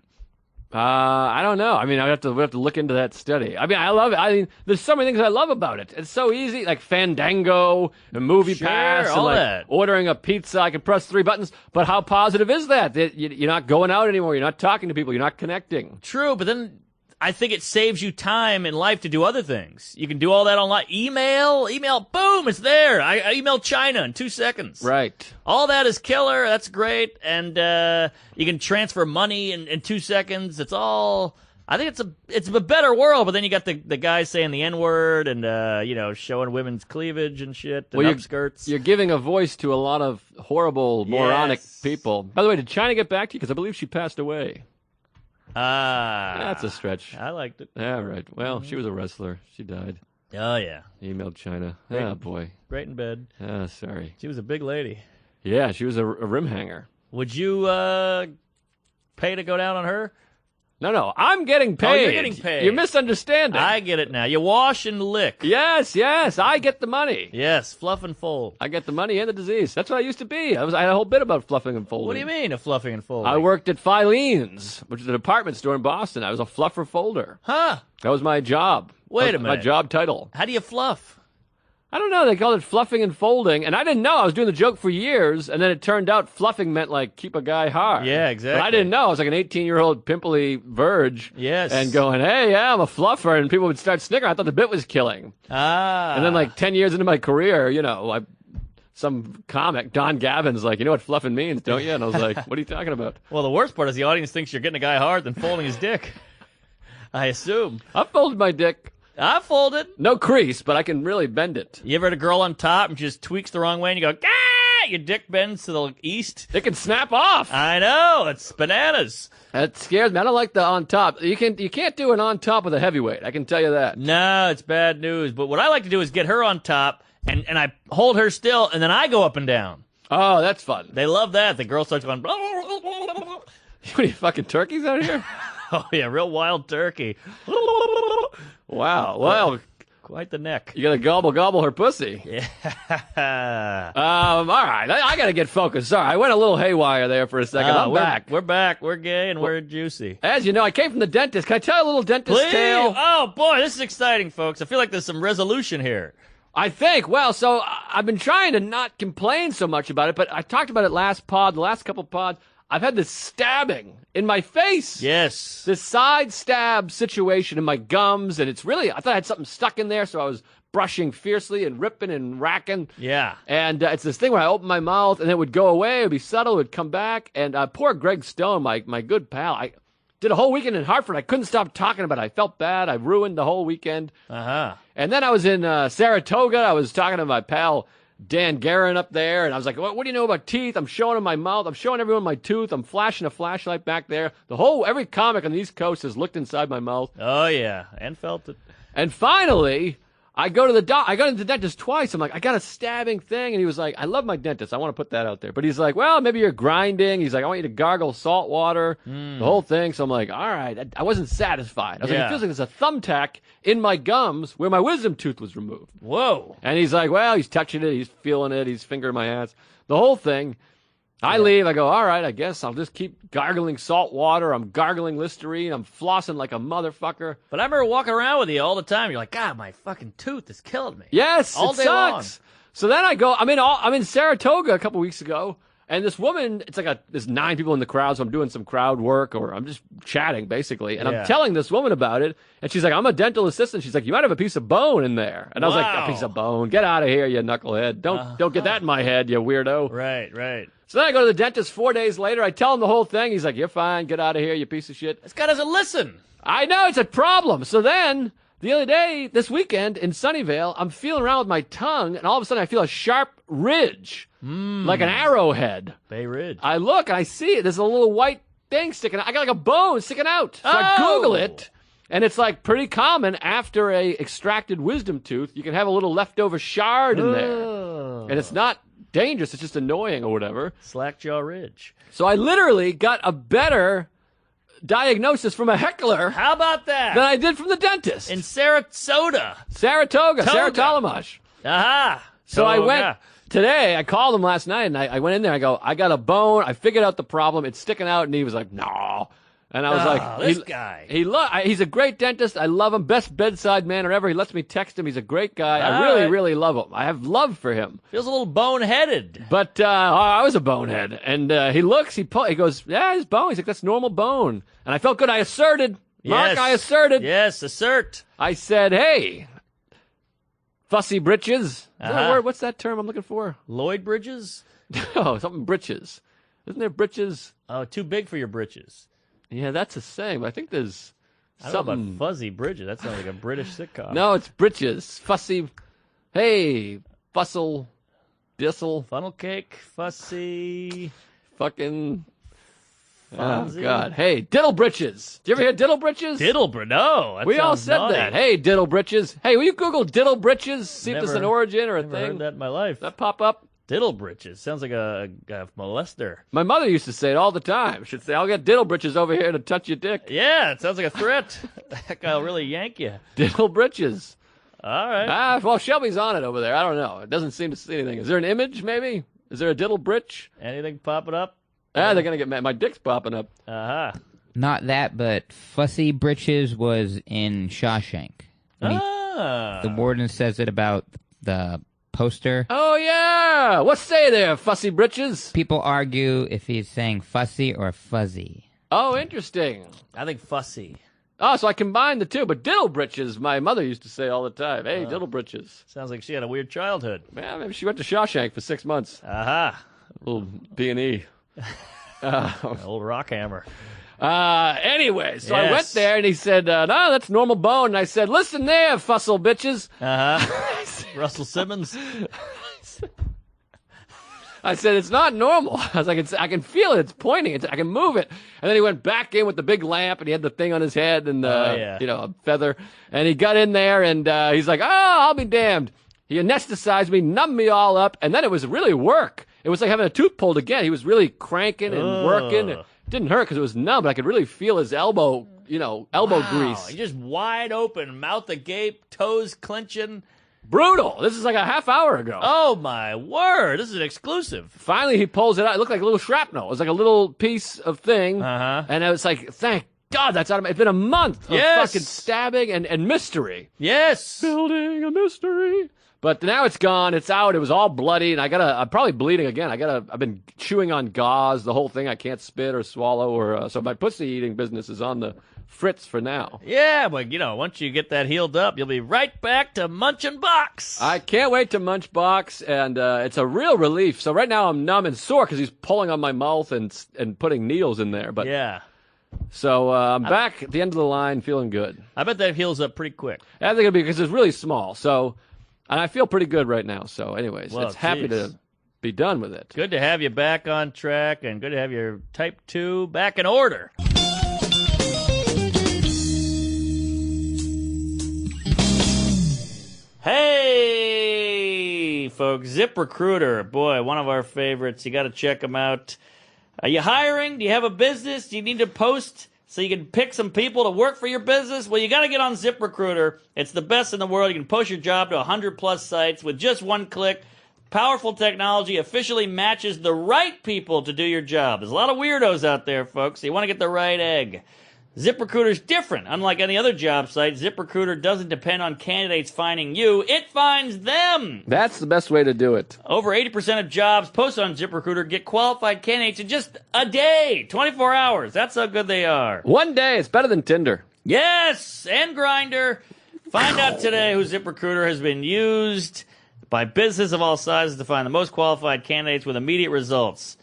I don't know. I mean, we have to look into that study. I mean, I love it. I mean, there's so many things I love about it. It's so easy, like Fandango and Movie Pass, and all like that. Ordering a pizza. I can press 3 buttons. But how positive is that? You're not going out anymore. You're not talking to people. You're not connecting. True, but then I think it saves you time in life to do other things. You can do all that online. Email, boom, it's there. I emailed China in 2 seconds. Right. All that is killer. That's great. And you can transfer money in 2 seconds. It's all... I think it's a better world, but then you got the guys saying the N-word and, showing women's cleavage and shit and upskirts. You're giving a voice to a lot of horrible, moronic people. By the way, did China get back to you? Because I believe she passed away. That's a stretch. I liked it. Yeah, right. Well, she was a wrestler. She died. Oh, yeah. Emailed China. Great. Oh, boy. Great in bed. Sorry. She was a big lady. Yeah, she was a rim hanger. Would you pay to go down on her? No, I'm getting paid. Oh, you're getting paid. You're misunderstanding. I get it now. You wash and lick. Yes, I get the money. Yes, fluff and fold. I get the money and the disease. That's what I used to be. I had a whole bit about fluffing and folding. What do you mean, a fluffing and folding? I worked at Filene's, which is a department store in Boston. I was a fluffer folder. Huh? That was my job. Wait That a was My minute. job title. How do you fluff? I don't know. They called it fluffing and folding, and I didn't know. I was doing the joke for years, and then it turned out fluffing meant like keep a guy hard. Yeah, exactly. But I didn't know. I was like an 18-year-old pimply verge. Yes. And going, hey, yeah, I'm a fluffer, and people would start snickering. I thought the bit was killing. Ah. And then like 10 years into my career, some comic, Don Gavin's like, you know what fluffing means, don't you? And I was like, what are you talking about? Well, the worst part is the audience thinks you're getting a guy hard than folding his dick. I assume. I folded my dick. I folded. No crease, but I can really bend it. You ever had a girl on top and she just tweaks the wrong way and you go, ah! Your dick bends to the east? It can snap off. I know. It's bananas. That scares me. I don't like the on top. You can't do an on top with a heavyweight. I can tell you that. No, it's bad news. But what I like to do is get her on top and I hold her still and then I go up and down. Oh, that's fun. They love that. The girl starts going, What are you, fucking turkeys out here? oh yeah, real wild turkey. Wow. Well, Quite the neck. you gotta gobble her pussy. Yeah. All right. I gotta get focused. Sorry, I went a little haywire there for a second. I'm back. We're back. We're gay and we're juicy. As you know, I came from the dentist. Can I tell you a little dentist Please. tale? Oh boy, this is exciting, folks. I feel like there's some resolution here. I think. Well, so I've been trying to not complain so much about it, but I talked about it the last couple pods. I've had this stabbing in my face. Yes. This side stab situation in my gums, and it's really, I thought I had something stuck in there, so I was brushing fiercely and ripping and racking. Yeah. And it's this thing where I open my mouth, and it would go away, it would be subtle, it would come back, and poor Greg Stone, my good pal, I did a whole weekend in Hartford. I couldn't stop talking about it. I felt bad. I ruined the whole weekend. Uh-huh. And then I was in Saratoga. I was talking to my pal Dan Guerin up there, and I was like, what do you know about teeth? I'm showing him my mouth. I'm showing everyone my tooth. I'm flashing a flashlight back there. Every comic on the East Coast has looked inside my mouth. Oh, yeah. And felt it. And finally, I go to the dentist twice. I'm like, I got a stabbing thing. And he was like, I love my dentist. I want to put that out there. But he's like, well, maybe you're grinding. He's like, I want you to gargle salt water, the whole thing. So I'm like, all right. I wasn't satisfied. I was like, it feels like there's a thumbtack in my gums where my wisdom tooth was removed. Whoa. And he's like, well, he's touching it. He's feeling it. He's fingering my ass. The whole thing. I leave. I go, all right, I guess I'll just keep gargling salt water. I'm gargling Listerine. I'm flossing like a motherfucker. But I remember walking around with you all the time. You're like, God, my fucking tooth is killing me. Yes, all it day sucks. So then I go, I'm in Saratoga a couple weeks ago, and this woman, it's like there's 9 people in the crowd, so I'm doing some crowd work, or I'm just chatting, basically. And I'm telling this woman about it, and she's like, I'm a dental assistant. She's like, you might have a piece of bone in there. And I was like, a piece of bone? Get out of here, you knucklehead. Don't get that in my head, you weirdo. Right, right. So then I go to the dentist 4 days later. I tell him the whole thing. He's like, you're fine. Get out of here, you piece of shit. This guy doesn't listen. I know, it's a problem. So then, the other day, this weekend in Sunnyvale, I'm feeling around with my tongue, and all of a sudden I feel a sharp ridge, like an arrowhead. Bay Ridge. I look, and I see it. There's a little white thing sticking out. I got like a bone sticking out. So I Google it, and it's like pretty common after a extracted wisdom tooth, you can have a little leftover shard in there. And it's not dangerous. It's just annoying or whatever. Slackjaw Ridge. So I literally got a better diagnosis from a heckler How about that? than I did from the dentist. In Saratoga. Saratoga, Saratoga. Aha. So I Toga. went today. I called him last night, and I went in there. I go, I got a bone. I figured out the problem. It's sticking out, and he was like, no. And I was like, this guy. He's a great dentist. I love him. Best bedside manner ever. He lets me text him. He's a great guy. I All really, right. really love him. I have love for him. Feels a little boneheaded. But I was a bonehead. And he looks, he goes, yeah, his bone. He's like, that's normal bone. And I felt good. I asserted. Mark, Yes. I asserted. Yes, assert. I said, hey, fussy britches. Is that a Uh-huh. word? What's that term I'm looking for? Lloyd Bridges? Oh, something britches. Isn't there britches? Oh, too big for your britches. Yeah, that's a saying, but I think there's I don't know something. about Fuzzy Bridges. That sounds like a British sitcom. No, it's britches. Fussy. Hey, fussle. Dissel. Funnel cake, fussy. Fucking. Fonzie. Oh, God. Hey, Diddle Britches. Did you ever hear Diddle Britches? Diddle No. That We all sounds said naughty. that. Hey, Diddle Britches. Hey, will you Google Diddle Britches? See if there's Never- an origin or a Never thing. heard that in my life. That pop up? Diddle Britches. Sounds like a molester. My mother used to say it all the time. She'd say, I'll get Diddle Britches over here to touch your dick. Yeah, it sounds like a threat. That guy'll really yank you. Diddle Britches. All right. Well, Shelby's on it over there. I don't know. It doesn't seem to see anything. Is there an image, maybe? Is there a Diddle Britch? Anything popping up? They're going to get mad. My dick's popping up. Uh-huh. Not that, but Fussy Britches was in Shawshank. The warden says it about the poster. Oh, yeah. What say there, Fussy Britches? People argue if he's saying fussy or fuzzy. Oh, interesting. I think fussy. Oh, so I combined the two. But Diddle Britches, my mother used to say all the time. Hey, Diddle Britches. Sounds like she had a weird childhood. Man, maybe she went to Shawshank for 6 months. Aha. Little B&E. Old rock hammer. Anyway, so I Yes. went there and he said, no, that's normal bone. And I said, listen there, fussle bitches. Russell Simmons. I said, it's not normal. I was like, I can feel it. It's pointing. I can move it. And then he went back in with the big lamp and he had the thing on his head and, a feather. And he got in there and he's like, I'll be damned. He anesthetized me, numbed me all up. And then it was really work. It was like having a tooth pulled again. He was really cranking and working. It didn't hurt because it was numb, but I could really feel his elbow, elbow grease. You're just wide open, mouth agape, toes clenching. Brutal. This is like a half hour ago. Oh, my word. This is an exclusive. Finally, he pulls it out. It looked like a little shrapnel. It was like a little piece of thing. Uh-huh. And I was like, thank God that's out of my... It's been a month of fucking stabbing and mystery. Yes. Building a mystery. But now it's gone. It's out. It was all bloody, and I'm probably bleeding again. I've been chewing on gauze, the whole thing. I can't spit or swallow, so my pussy eating business is on the fritz for now. Yeah, but, once you get that healed up, you'll be right back to munching box. I can't wait to munch box, and it's a real relief. So right now I'm numb and sore because he's pulling on my mouth and putting needles in there. But yeah. So I'm back at the end of the line, feeling good. I bet that heals up pretty quick. I think it'll be because it's really small. So, and I feel pretty good right now. So, anyways, Well, it's happy to be done with it. Good to have you back on track, and good to have your Type 2 back in order. Hey, folks, ZipRecruiter. Boy, one of our favorites. You got to check them out. Are you hiring? Do you have a business? Do you need to post so you can pick some people to work for your business? Well, you got to get on ZipRecruiter. It's the best in the world. You can post your job to 100-plus sites with just one click. Powerful technology officially matches the right people to do your job. There's a lot of weirdos out there, folks. So you want to get the right egg. ZipRecruiter's different. Unlike any other job site, ZipRecruiter doesn't depend on candidates finding you. It finds them. That's the best way to do it. Over 80% of jobs posted on ZipRecruiter get qualified candidates in just a day, 24 hours. That's how good they are. One day, it's better than Tinder. Yes, and Grindr. Find out today who ZipRecruiter has been used by businesses of all sizes to find the most qualified candidates with immediate results.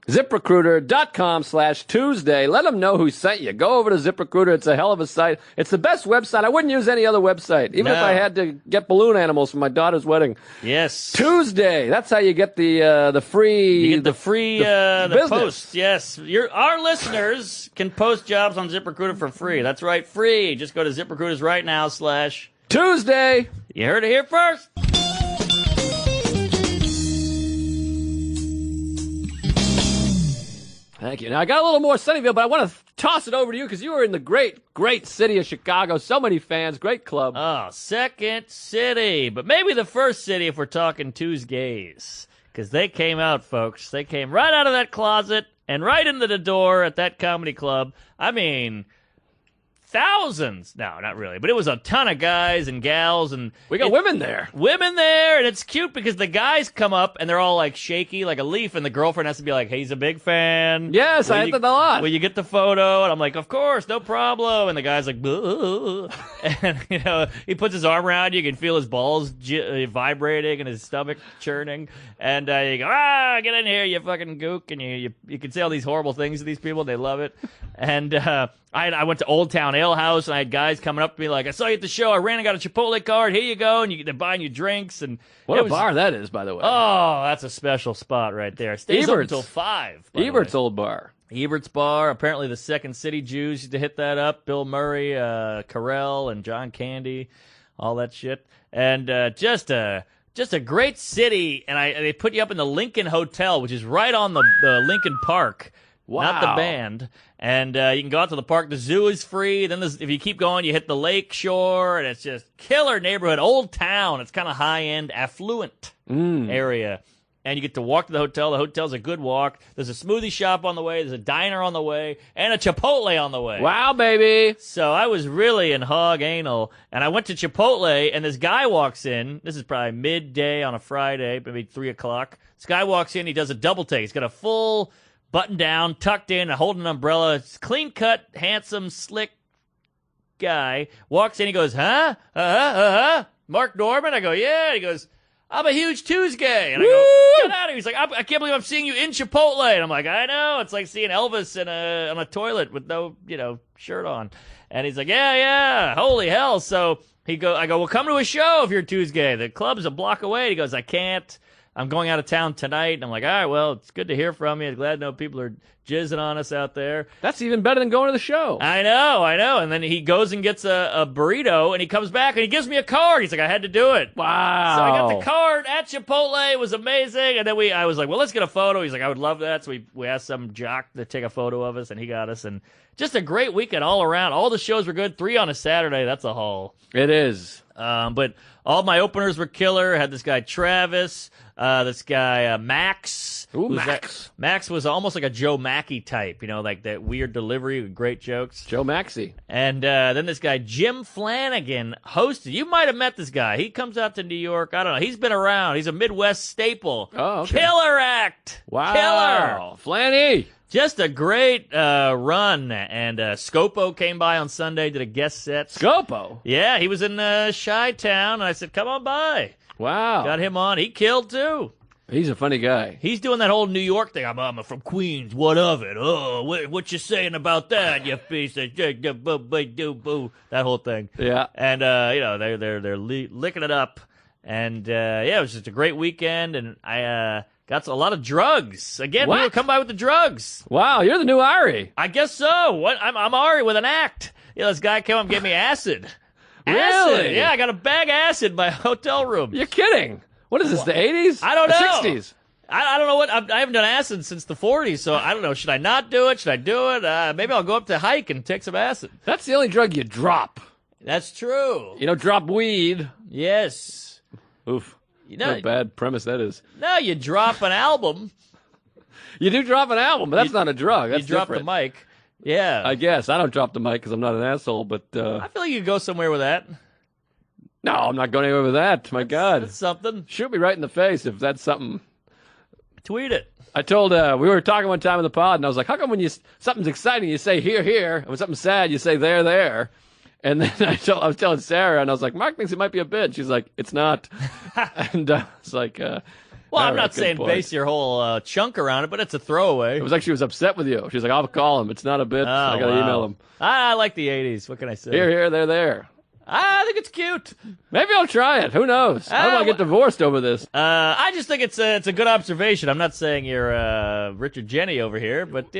ZipRecruiter.com/Tuesday. Let them know who sent you. Go over to ZipRecruiter. It's a hell of a site. It's the best website. I wouldn't use any other website, even if I had to get balloon animals for my daughter's wedding. Yes. Tuesday. That's how you get the free. You get the free business. post. Yes. Our listeners can post jobs on ZipRecruiter for free. That's right, free. Just go to ZipRecruiters right now Tuesday. You heard it here first. Thank you. Now, I got a little more Sunnyvale, but I want to toss it over to you because you were in the great, great city of Chicago. So many fans. Great club. Oh, second city. But maybe the first city if we're talking tuesgays. Because they came out, folks. They came right out of that closet and right into the door at that comedy club. I mean, thousands. No, not really. But it was a ton of guys and gals. And We got women there. Women there, and it's cute because the guys come up and they're all like shaky, like a leaf, and the girlfriend has to be like, "Hey, he's a big fan." Yes, I had that a lot. Will you get the photo? And I'm like, "Of course, no problem." And the guy's like, "Boo." And he puts his arm around you. You can feel his balls vibrating and his stomach churning. And you go, get in here, you fucking gook. And you can say all these horrible things to these people. They love it. And I went to Old Town Ale House, and I had guys coming up to me like, "I saw you at the show. I ran and got a Chipotle card. Here you go." And they're buying you drinks. And What a bar that is, by the way. Oh, that's a special spot right there. It stays up Ebert's. until 5. by the Ebert's way. old bar. Ebert's bar. Apparently, the Second City Jews used to hit that up. Bill Murray, Carell, and John Candy, all that shit. And just a just a great city, and they put you up in the Lincoln Hotel, which is right on the Lincoln Park. Wow. Not the band. And you can go out to the park. The zoo is free. Then if you keep going, you hit the lake shore, and it's just killer neighborhood. Old town. It's kind of high-end, affluent area. And you get to walk to the hotel. The hotel's a good walk. There's a smoothie shop on the way. There's a diner on the way. And a Chipotle on the way. Wow, baby. So I was really in hog anal. And I went to Chipotle, and this guy walks in. This is probably midday on a Friday, maybe 3 o'clock. This guy walks in. He does a double take. He's got a full button down, tucked in, holding an umbrella. It's clean cut, handsome, slick guy. Walks in. He goes, huh? Mark Norman? I go, yeah. He goes, I'm a huge Tuesgay. And I go, get out of here. He's like, I can't believe I'm seeing you in Chipotle. And I'm like, I know. It's like seeing Elvis on a toilet with no, shirt on. And he's like, yeah. Holy hell. So I go, well, come to a show if you're a Tuesgay. The club's a block away. And he goes, I can't. I'm going out of town tonight. And I'm like, all right, well, it's good to hear from you. Glad to know people are jizzing on us out there. That's even better than going to the show. I know. And then he goes and gets a burrito, and he comes back, and he gives me a card. He's like, I had to do it. Wow. So I got the card at Chipotle. It was amazing. And then I was like, well, let's get a photo. He's like, I would love that. So we asked some jock to take a photo of us, and he got us. And just a great weekend all around. All the shows were good. 3 on a Saturday. That's a haul. It is. But all my openers were killer. I had this guy, Travis. This guy, Max. Ooh, Max. Max was almost like a Joe Mackey type, like that weird delivery with great jokes. Joe Maxey. And then this guy, Jim Flanagan, hosted. You might have met this guy. He comes out to New York. I don't know. He's been around. He's a Midwest staple. Oh, okay. Killer act. Wow. Killer. Flanny. Just a great run. And Scopo came by on Sunday, did a guest set. Scopo? Yeah, he was in Chi-Town, and I said, come on by. Wow. Got him on. He killed, too. He's a funny guy. He's doing that whole New York thing. I'm from Queens. What of it? Oh, what you saying about that, you piece of boo. That whole thing. Yeah. And, they're licking it up. And, it was just a great weekend. And I got a lot of drugs. Again, What? people come by with the drugs. Wow, you're the new Ari. I guess so. What? I'm Ari with an act. This guy came up and gave me acid. Really? Acid. Yeah, I got a bag of acid in my hotel room. You're kidding. What is this, the 80s? I don't The know. 60s? I don't know what. I haven't done acid since the 40s, so I don't know. Should I not do it? Should I do it? Maybe I'll go up to hike and take some acid. That's the only drug you drop. That's true. You don't drop weed. Yes. Oof. You know, What a bad premise that is. no, you drop an album. You do drop an album, but that's not a drug. That's You drop different. the mic. Yeah. I guess. I don't drop the mic because I'm not an asshole, but I feel like you could go somewhere with that. no, I'm not going anywhere with that. My God. That's something. Shoot me right in the face if that's something. Tweet it. I told, we were talking one time in the pod, and I was like, how come when something's exciting, you say here, here, and when something's sad, you say there, there? And then I was telling Sarah, and I was like, Mark thinks it might be a bit. She's like, it's not. And it's like, Well, all I'm right, not good saying point. base your whole chunk around it, but it's a throwaway. It was like she was upset with you. She's like, I'll call him. It's not a bit. I got to email him. I like the 80s. What can I say? Here, here, there, there. I think it's cute. Maybe I'll try it. Who knows? I don't want to get divorced over this. I just think it's a good observation. I'm not saying you're Richard Jenny over here, but,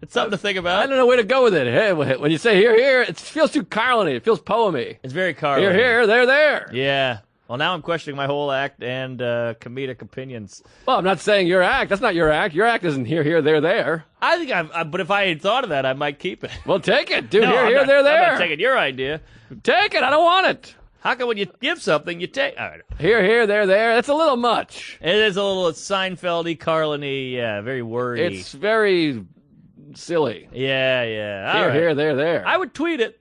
it's something to think I about. don't know where to go with it. Hey, when you say here, here, it feels too Carlin-y. It feels poemy. It's very Carl. Here, here, there, there. Yeah. Well, now I'm questioning my whole act and comedic opinions. Well, I'm not saying your act. That's not your act. Your act isn't here, here, there, there. I think but if I had thought of that, I might keep it. Well, take it. Do No, here, I'm here, not- there, I'm there. not taking your idea. Take it. I don't want it. How come when you give something, you take? All right. Here, here, there, there. That's a little much. It is a little Seinfeld-y, Carlin-y, yeah, very wordy. It's very silly. Yeah, yeah. All Here, right. here, there, there. I would tweet it.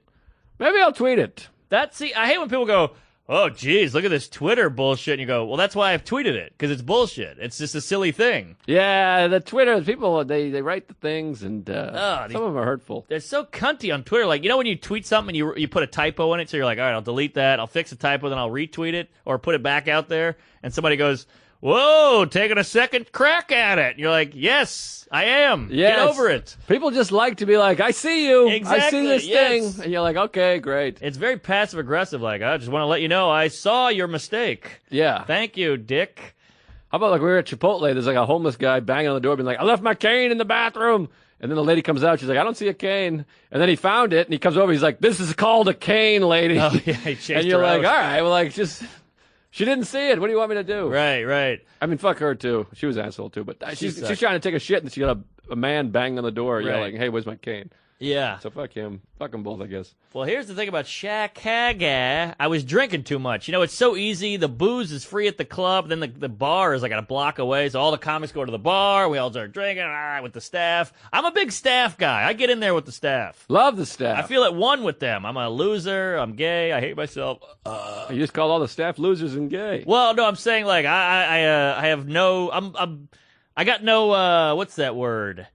Maybe I'll tweet it. I hate when people go, oh, geez, look at this Twitter bullshit. And you go, well, that's why I've tweeted it, because it's bullshit. It's just a silly thing. Yeah, the Twitter people, they write the things, and some of them are hurtful. They're so cunty on Twitter. Like, when you tweet something and you put a typo in it, so you're like, all right, I'll delete that. I'll fix the typo, then I'll retweet it or put it back out there. And somebody goes, whoa, taking a second crack at it. And you're like, yes, I am. Yes. Get over it. People just like to be like, I see you. I Exactly, see this yes. thing. And you're like, okay, great. It's very passive aggressive. Like, I just want to let you know I saw your mistake. Yeah. Thank you, Dick. How about like we were at Chipotle, there's like a homeless guy banging on the door being like, I left my cane in the bathroom. And then the lady comes out, she's like, I don't see a cane. And then he found it, and he comes over, he's like, this is called a cane, lady. Oh, yeah, he chased And you're her like, out. all right, well, like, just She didn't see it. What do you want me to do? Right. I mean, fuck her too. She was an asshole too. But she's trying to take a shit, and she got a man banging on the door, yelling, "Hey, where's my cane?" Yeah. So fuck him. Fuck them both, I guess. Well, here's the thing about Chicago. I was drinking too much. You know, it's so easy. The booze is free at the club. Then the bar is like a block away. So all the comics go to the bar. We all start drinking with the staff. I'm a big staff guy. I get in there with the staff. Love the staff. I feel at one with them. I'm a loser. I'm gay. I hate myself. You just call all the staff losers and gay. Well, no, I'm saying like I have no. I got no. What's that word?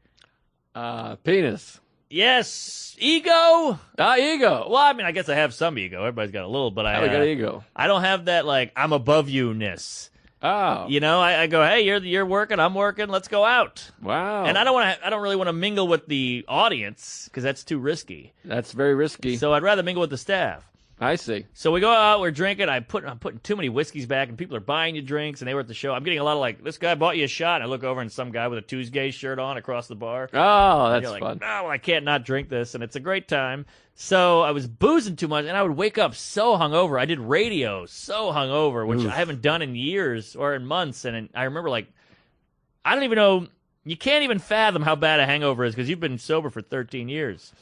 Penis. Yes, ego. Ego. Well, I mean, I guess I have some ego. Everybody's got a little, but I got ego. I don't have that like I'm above you-ness. Oh, You know, I go, hey, you're working, I'm working, let's go out. wow. And I don't really want to mingle with the audience because that's too risky. That's very risky. So I'd rather mingle with the staff. I see. So we go out, we're drinking. I'm putting too many whiskeys back, and people are buying you drinks, and they were at the show. I'm getting a lot of like, this guy bought you a shot. And I look over, and some guy with a tuesgays shirt on across the bar. Oh, And that's you're like, fun. no, well, I can't not drink this, and it's a great time. So I was boozing too much, and I would wake up so hungover. I did radio so hungover, which I haven't done in years or in months. And I remember, like, I don't even know. You can't even fathom how bad a hangover is because you've been sober for 13 years.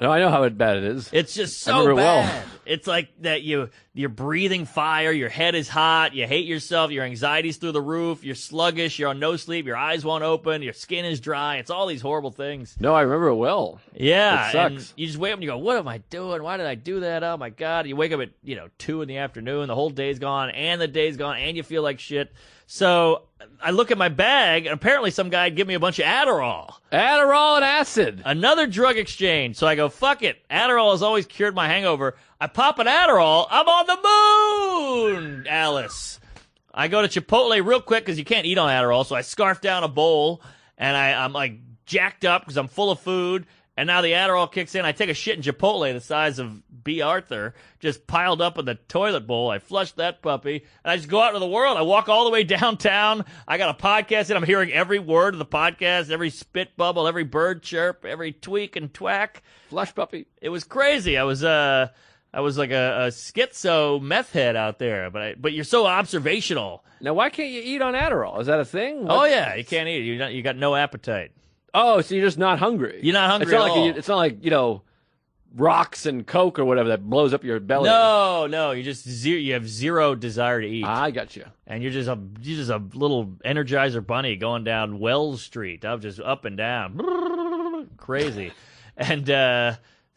No, I know how bad it is. It's just I so remember it well. bad. It's like that you're breathing fire, your head is hot, you hate yourself, your anxiety's through the roof, you're sluggish, you're on no sleep, your eyes won't open, your skin is dry. It's all these horrible things. No, I remember it well. Yeah, It sucks. and you just wake up and you go, "What am I doing? Why did I do that? Oh my god!" You wake up at 2 in the afternoon, the whole day's gone, and the day's gone, and you feel like shit. So I look at my bag, and apparently some guy would give me a bunch of Adderall. Adderall and acid. Another drug exchange. So I go, fuck it. Adderall has always cured my hangover. I pop an Adderall. I'm on the moon, Alice. I go to Chipotle real quick because you can't eat on Adderall. So I scarf down a bowl, and I'm like jacked up because I'm full of food. And now the Adderall kicks in. I take a shit in Chipotle the size of B. Arthur, just piled up in the toilet bowl. I flush that puppy, and I just go out into the world. I walk all the way downtown. I got a podcast, and I'm hearing every word of the podcast, every spit bubble, every bird chirp, every tweak and twack. Flush puppy. It was crazy. I was like a schizo meth head out there, but you're so observational. Now, why can't you eat on Adderall? Is that a thing? Oh yeah, you can't eat it. You got no appetite. Oh, so you're just not hungry. You're not hungry it's not at like all. It's not like, rocks and Coke or whatever that blows up your belly. No, you have zero desire to eat. I got you. And you're just a little Energizer bunny going down Wells Street. I'm just up and down, crazy. And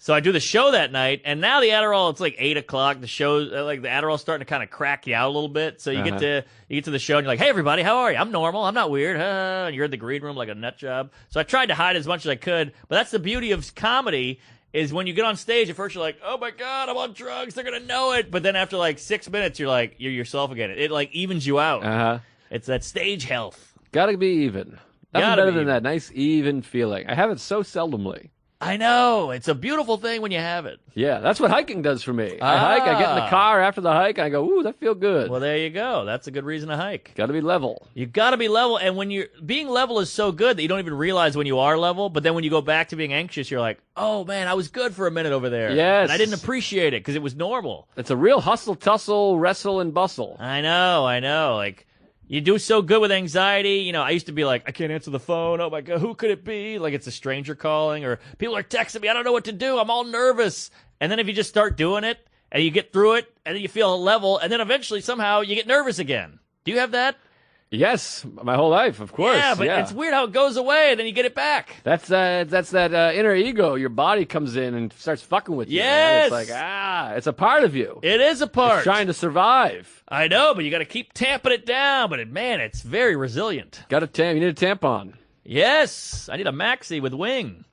so I do the show that night, and now the Adderall, it's like 8 o'clock. The show, like the Adderall's starting to kind of crack you out a little bit. So you get to the show, and you're like, "Hey everybody, how are you? I'm normal. I'm not weird." And you're in the green room like a nut job. So I tried to hide as much as I could, but that's the beauty of comedy. Is when you get on stage, at first you're like, "Oh my god, I'm on drugs. They're gonna know it." But then after like 6 minutes, you're yourself again. It like evens you out. It's that stage health. Gotta be even. Nothing Gotta better be than even. that nice even feeling. I have it so seldomly. I know. It's a beautiful thing when you have it. Yeah, that's what hiking does for me. I hike, I get in the car after the hike, and I go, ooh, that feel good. Well, there you go. That's a good reason to hike. Got to be level. You got to be level, and when you're being level is so good that you don't even realize when you are level. But then when you go back to being anxious, you're like, "Oh man, I was good for a minute over there." Yes. and I didn't appreciate it because it was normal. It's a real hustle, tussle, wrestle, and bustle. I know. Like you do so good with anxiety. I used to be like, I can't answer the phone. Oh my god, who could it be? Like it's a stranger calling, or people are texting me. I don't know what to do. I'm all nervous. And then if you just start doing it and you get through it, and then you feel level, and then eventually somehow you get nervous again. Do you have that? Yes, my whole life, of course. Yeah, but it's weird how it goes away and then you get it back. That's that inner ego. Your body comes in and starts fucking with you. Yes. Man. It's like, it's a part of you. It is a part. It's trying to survive. I know, but you got to keep tamping it down. But man, it's very resilient. You need a tampon. Yes, I need a maxi with wing.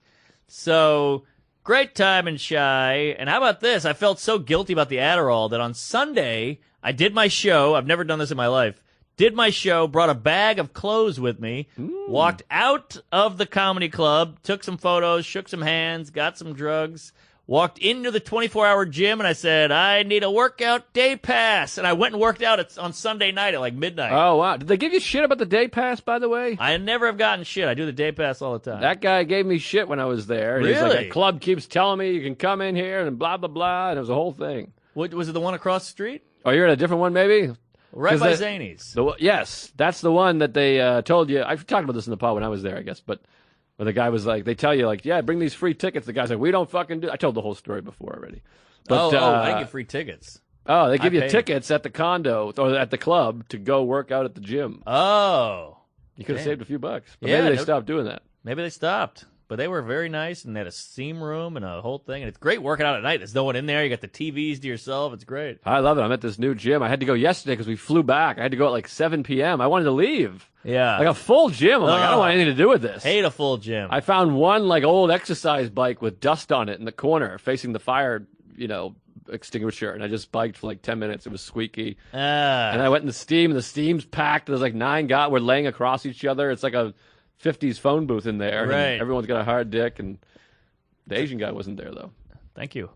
So great time in Shy. And how about this? I felt so guilty about the Adderall that on Sunday I did my show. I've never done this in my life. Did my show, brought a bag of clothes with me, walked out of the comedy club, took some photos, shook some hands, got some drugs, walked into the 24-hour gym, and I said, I need a workout day pass. And I went and worked out on Sunday night at like midnight. Oh, wow. Did they give you shit about the day pass, by the way? I never have gotten shit. I do the day pass all the time. That guy gave me shit when I was there. And He's like, Really? a club keeps telling me you can come in here and blah, blah, blah. And it was a whole thing. What, was it the one across the street? Oh, you're at a different one, maybe? Right by 'Cause Zany's. Yes, that's the one that they told you. I've talked about this in the pod when I was there, I guess. But when the guy was like, they tell you, like, yeah, bring these free tickets. The guy's like, we don't fucking do. I told the whole story before already. But, I didn't get free tickets. Oh, they give you paid. tickets at the condo or at the club to go work out at the gym. Oh. You could have saved a few bucks. But Yeah, maybe they stopped doing that. Maybe they stopped. But they were very nice, and they had a steam room and a whole thing. And it's great working out at night. There's no one in there. You got the TVs to yourself. It's great. I love it. I'm at this new gym. I had to go yesterday because we flew back. I had to go at like 7 p.m. I wanted to leave. Yeah. Like a full gym. I'm like, I don't want anything to do with this. Hate a full gym. I found one like old exercise bike with dust on it in the corner facing the fire, extinguisher. And I just biked for like 10 minutes. It was squeaky. And I went in the steam, and the steam's packed. There's like 9 guys. We're laying across each other. It's like a 50s phone booth in there. Right. And everyone's got a hard dick, and the Asian guy wasn't there though. Thank you.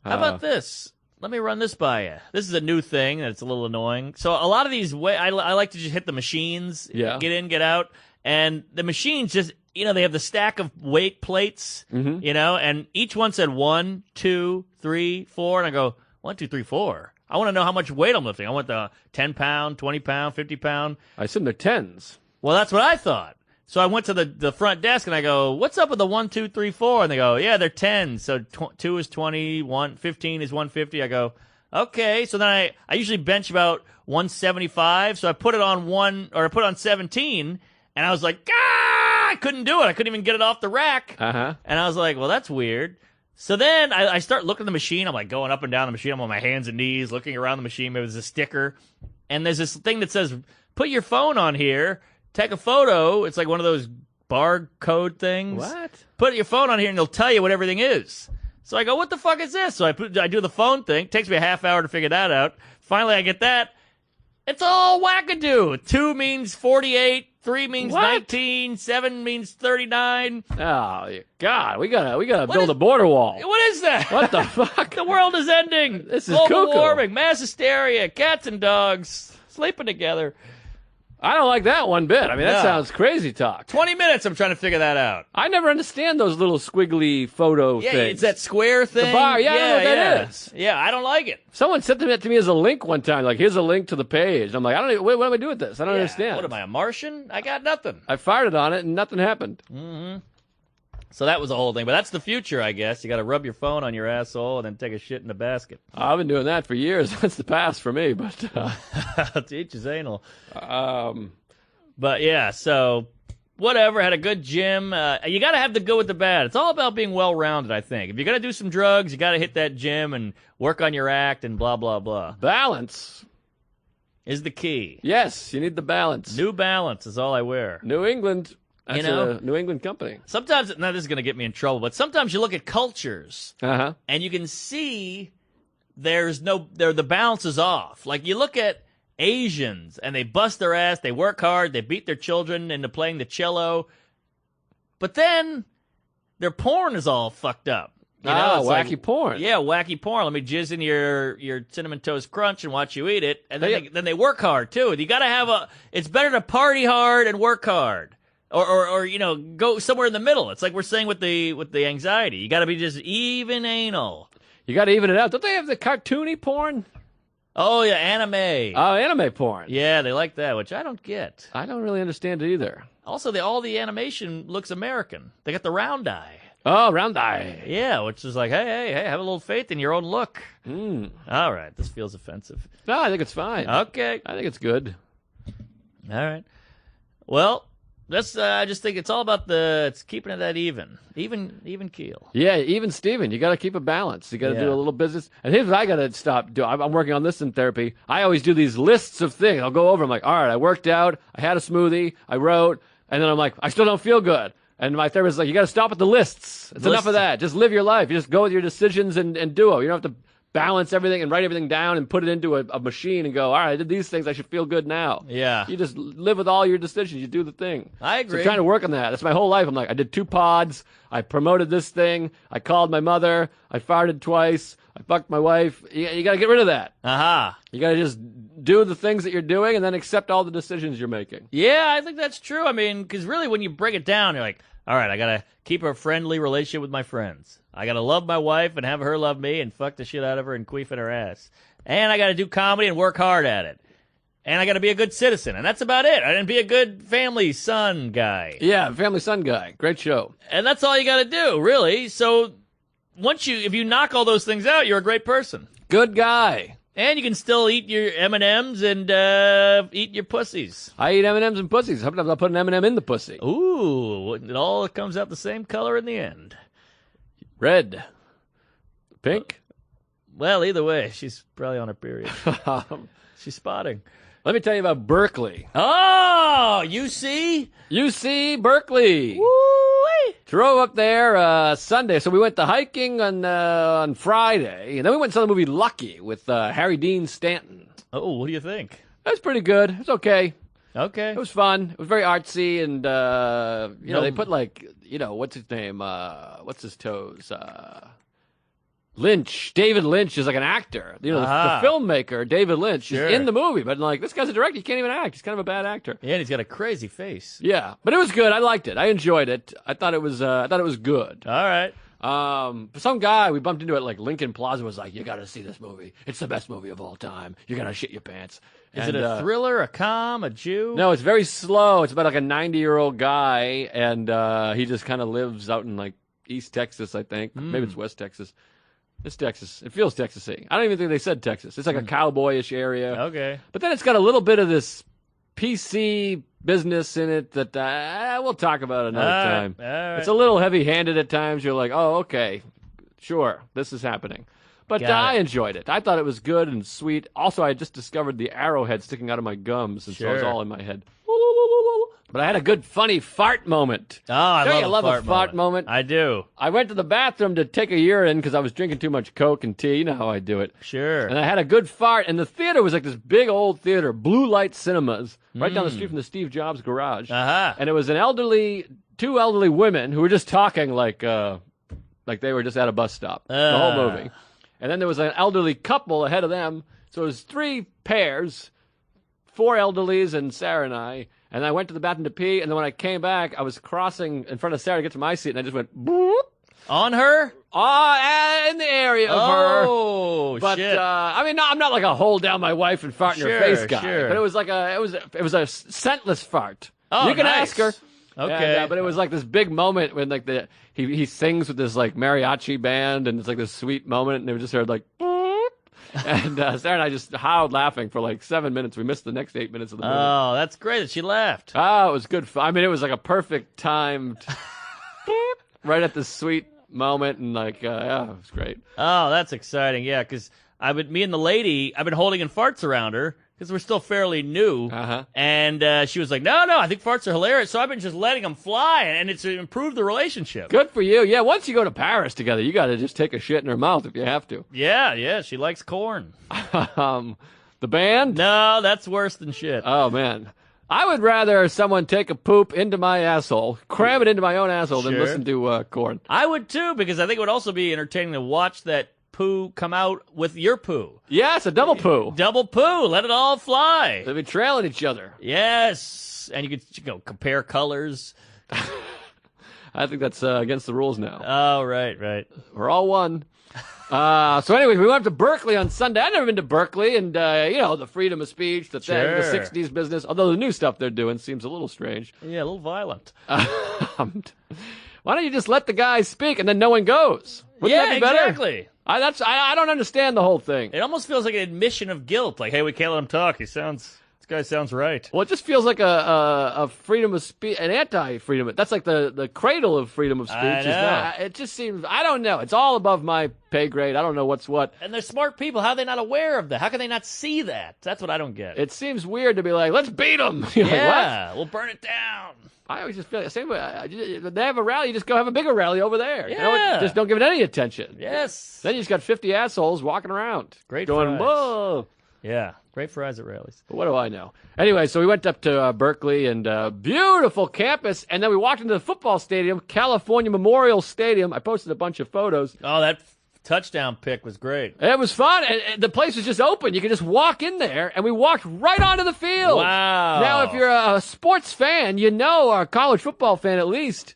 How about this? Let me run this by you. This is a new thing that's a little annoying. So a lot of these, I like to just hit the machines, get in, get out, and the machines just, they have the stack of weight plates, and each one said 1, 2, 3, 4, and I go 1, 2, 3, 4. I want to know how much weight I'm lifting. I want the 10-pound, 20-pound, 50-pound. I assume they're 10s. Well, that's what I thought. So I went to the front desk and I go, what's up with the 1, 2, 3, 4? And they go, yeah, they're 10. So 2 is 20, 15 is 150. I go, okay. So then I usually bench about 175. So I put it on 17, and I was like, I couldn't do it. I couldn't even get it off the rack. Uh-huh. And I was like, well, that's weird. So then I start looking at the machine. I'm like going up and down the machine. I'm on my hands and knees looking around the machine. Maybe there's a sticker. And there's this thing that says, put your phone on here. Take a photo. It's like one of those barcode things. What? Put your phone on here, and they'll tell you what everything is. So I go, what the fuck is this? So I do the phone thing. It takes me a half hour to figure that out. Finally, I get that. It's all wackadoo. 2 means 48. 3 means 19. 7 means 39. Oh, God. We gotta build a border wall. What is that? What the fuck? The world is ending. This is global cuckoo. warming, mass hysteria, cats and dogs sleeping together. I don't like that one bit. I mean, that sounds crazy talk. 20 minutes I'm trying to figure that out. I never understand those little squiggly photo things. Yeah, it's that square thing. The bar, I don't know what that is. Yeah, I don't like it. Someone sent it to me as a link one time. Like, here's a link to the page. I'm like, what do I do with this? I don't understand. What am I, a Martian? I got nothing. I fired it on it, and nothing happened. So that was the whole thing. But that's the future, I guess. You got to rub your phone on your asshole and then take a shit in the basket. I've been doing that for years. That's the past for me. But to each his anal. But yeah, so whatever. Had a good gym. You got to have the good with the bad. It's all about being well-rounded, I think. If you're going to do some drugs, you got to hit that gym and work on your act and blah, blah, blah. balance Is the key. Yes, you need the balance. New Balance is all I wear. New England. That's a New England company. Sometimes, now this is going to get me in trouble, but sometimes you look at cultures Uh-huh. and you can see the balance is off. Like you look at Asians and they bust their ass, they work hard, they beat their children into playing the cello, but then their porn is all fucked up. It's wacky porn. Yeah, wacky porn. Let me jizz in your cinnamon toast crunch and watch you eat it. And then they work hard too. You got to have it's better to party hard and work hard. Or go somewhere in the middle. It's like we're saying with the anxiety. You got to be just even anal. You got to even it out. Don't they have the cartoony porn? Oh yeah, anime. Oh, anime porn. Yeah, they like that, which I don't get. I don't really understand it either. Also, all the animation looks American. They got the round eye. Oh, round eye. Yeah, which is like, hey, have a little faith in your own look. All right, this feels offensive. No, I think it's fine. Okay. I think it's good. All right. Well, I just think it's all about it's keeping it at even keel. Yeah, even Steven, you got to keep a balance. You got to do a little business. And here's what I got to stop doing. I'm working on this in therapy. I always do these lists of things. I'll go over. I'm like, all right, I worked out. I had a smoothie. I wrote. And then I'm like, I still don't feel good. And my therapist is like, you got to stop at the lists. It's enough of that. Just live your life. You just go with your decisions and do it. You don't have to balance everything and write everything down and put it into a machine and go, all right, I did these things. I should feel good now. Yeah. You just live with all your decisions. You do the thing. I agree. So I'm trying to work on that. That's my whole life. I'm like, I did 2 pods. I promoted this thing. I called my mother. I farted twice. I fucked my wife. You got to get rid of that. Aha. You got to just do the things that you're doing and then accept all the decisions you're making. Yeah, I think that's true. I mean, because really when you break it down, you're like, all right, I got to keep a friendly relationship with my friends. I got to love my wife and have her love me and fuck the shit out of her and queef in her ass. And I got to do comedy and work hard at it. and I got to be a good citizen, and that's about it. I didn't be a good family son guy. Yeah, Family Son guy. Great show. And that's all you got to do, really. So if you knock all those things out, you're a great person. Good guy. And you can still eat your M&Ms and eat your pussies. I eat M&Ms and pussies. Sometimes I'll put an M&M in the pussy. Ooh, it all comes out the same color in the end. Red. Pink. Well, either way, she's probably on her period. She's spotting. Let me tell you about Berkeley. Oh, UC? UC Berkeley. Woo-wee. Drove up there Sunday. So we went to hiking on Friday. And then we went to the movie Lucky with Harry Dean Stanton. Oh, what do you think? It was pretty good. It was okay. Okay. It was fun. It was very artsy. And, they put what's his name? What's his toes? Lynch, David Lynch is like an actor. The filmmaker, David Lynch, is in the movie. But this guy's a director. He can't even act. He's kind of a bad actor. Yeah, and he's got a crazy face. Yeah, but it was good. I liked it. I enjoyed it. I thought it was good. All right. Some guy we bumped into at like Lincoln Plaza was like, "You got to see this movie. It's the best movie of all time. You're gonna shit your pants." Is it a thriller, a a Jew? No, it's very slow. It's about like a 90-year-old guy, and he just kind of lives out in like East Texas, I think. Maybe it's West Texas. It's Texas. It feels Texas-y. I don't even think they said Texas. It's like a cowboyish area. Okay. But then it's got a little bit of this PC business in it that we'll talk about another time. All right. It's a little heavy-handed at times. You're like, oh, okay, sure, this is happening. But I enjoyed it. I thought it was good and sweet. Also, I just discovered the arrowhead sticking out of my gums, and so it was all in my head. But I had a good, funny fart moment. Oh, I love a fart moment. I do. I went to the bathroom to take a urine because I was drinking too much Coke and tea. You know how I do it. Sure. And I had a good fart, and the theater was like this big old theater, Blue Light Cinemas, right down the street from the Steve Jobs garage. Uh-huh. And it was two elderly women who were just talking like they were just at a bus stop the whole movie. And then there was an elderly couple ahead of them. So it was 3 pairs, 4 elderlies and Sarah and I. And I went to the bathroom to pee, and then when I came back, I was crossing in front of Sarah to get to my seat, and I just went, boop. On her? In the area of her. Oh, but, shit. I'm not like a hold down my wife and fart in her face guy. Sure. But it was like it was a scentless fart. Oh, you can nice. ask her. Okay. And, but it was like this big moment when like he sings with this like mariachi band, and it's like this sweet moment, and they just heard like, and Sarah and I just howled laughing for like 7 minutes. We missed the next 8 minutes of the movie. Oh, that's great that she laughed. Oh, it was good fun. I mean, it was like a perfect timed, right at the sweet moment, and like, it was great. Oh, that's exciting. Yeah, because me and the lady, I've been holding in farts around her because we're still fairly new. Uh-huh. And she was like, no, I think farts are hilarious. So I've been just letting them fly, and it's improved the relationship. Good for you. Yeah, once you go to Paris together, you got to just take a shit in her mouth if you have to. Yeah, she likes corn. The band? No, that's worse than shit. Oh, man. I would rather someone take a poop into my asshole, cram it into my own asshole, than listen to Korn. I would, too, because I think it would also be entertaining to watch that poo come out with your poo. Yes, a double poo. Double poo. Let it all fly. They'll be trailing each other. Yes. And you could compare colors. I think that's against the rules now. Oh, right. We're all one. So anyways, we went up to Berkeley on Sunday. I've never been to Berkeley, and the freedom of speech, the 60s business, although the new stuff they're doing seems a little strange. Yeah, a little violent. Why don't you just let the guys speak and then no one goes? Wouldn't that be better? Exactly. I don't understand the whole thing. It almost feels like an admission of guilt. Like, hey, we can't let him talk. This guy sounds right. Well, it just feels like a freedom of speech, an anti-freedom. That's like the cradle of freedom of speech. It just seems, I don't know. It's all above my pay grade. I don't know what's what. And they're smart people. How are they not aware of that? How can they not see that? That's what I don't get. It seems weird to be like, let's beat them. Yeah, like, we'll burn it down. I always just feel the same way. They have a rally, you just go have a bigger rally over there. Yeah. Just don't give it any attention. Yes. Then you just got 50 assholes walking around. Great going, fries. whoa. Yeah, great fries at rallies. But what do I know? Anyway, so we went up to Berkeley, and beautiful campus, and then we walked into the football stadium, California Memorial Stadium. I posted a bunch of photos. Oh, that touchdown pick was great. It was fun, and the place was just open. You could just walk in there, and we walked right onto the field. Wow. Now, if you're a sports fan, or a college football fan at least,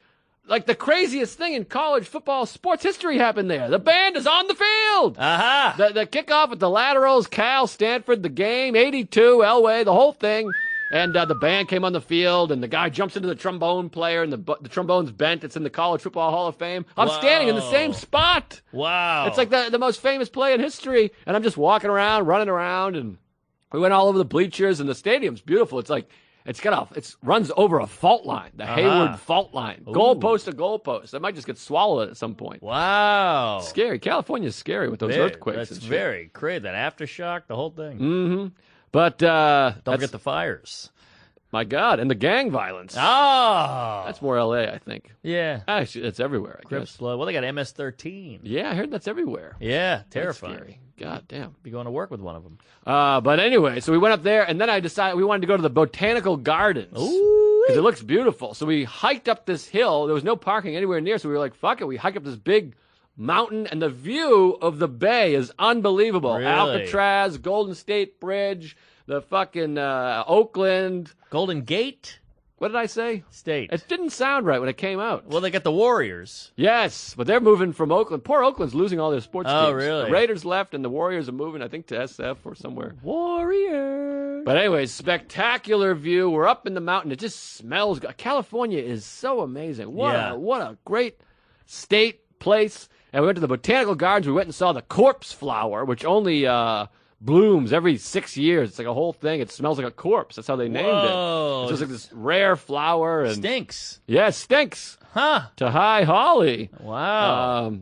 like the craziest thing in college football sports history happened there. The band is on the field. Aha! The kickoff with the laterals, Cal, Stanford, the game, 82, Elway, the whole thing. And the band came on the field, and the guy jumps into the trombone player, and the trombone's bent. It's in the College Football Hall of Fame. I'm standing in the same spot. Wow. It's like the most famous play in history. And I'm just walking around, running around, and we went all over the bleachers, and the stadium's beautiful. It's like, it runs over a fault line, the Hayward fault line. Goalpost to goalpost. I might just get swallowed at some point. Wow. It's scary. California's scary with those earthquakes. That's and shit. very crazy. That aftershock, the whole thing. Mm-hmm. But don't get the fires. My God, and the gang violence. Oh, That's more L.A., I think. yeah. Actually, it's everywhere, I Crips guess. blood. Well, they got MS-13. Yeah, I heard that's everywhere. Yeah, That's terrifying. scary. God damn. Be going to work with one of them. But anyway, so we went up there, and then I decided we wanted to go to the Botanical Gardens. Ooh. Because it looks beautiful. So we hiked up this hill. There was no parking anywhere near, so we were like, fuck it. We hiked up this big mountain, and the view of the bay is unbelievable. Really? Alcatraz, Golden State Bridge, the fucking Oakland. Golden Gate What did I say? State. It didn't sound right when it came out. Well, they got the Warriors. Yes, but they're moving from Oakland. Poor Oakland's losing all their sports teams. Oh, really? The Raiders left, and the Warriors are moving, I think, to SF or somewhere. Warriors. But anyways, spectacular view. We're up in the mountain. It just smells good. California is so amazing. What a great state, place. And we went to the Botanical Gardens. We went and saw the corpse flower, which only blooms every 6 years. It's like a whole thing. It smells like a corpse. That's how they named it. It's just like this rare flower. And Stinks. yeah, it stinks. Huh. To high holly. Wow.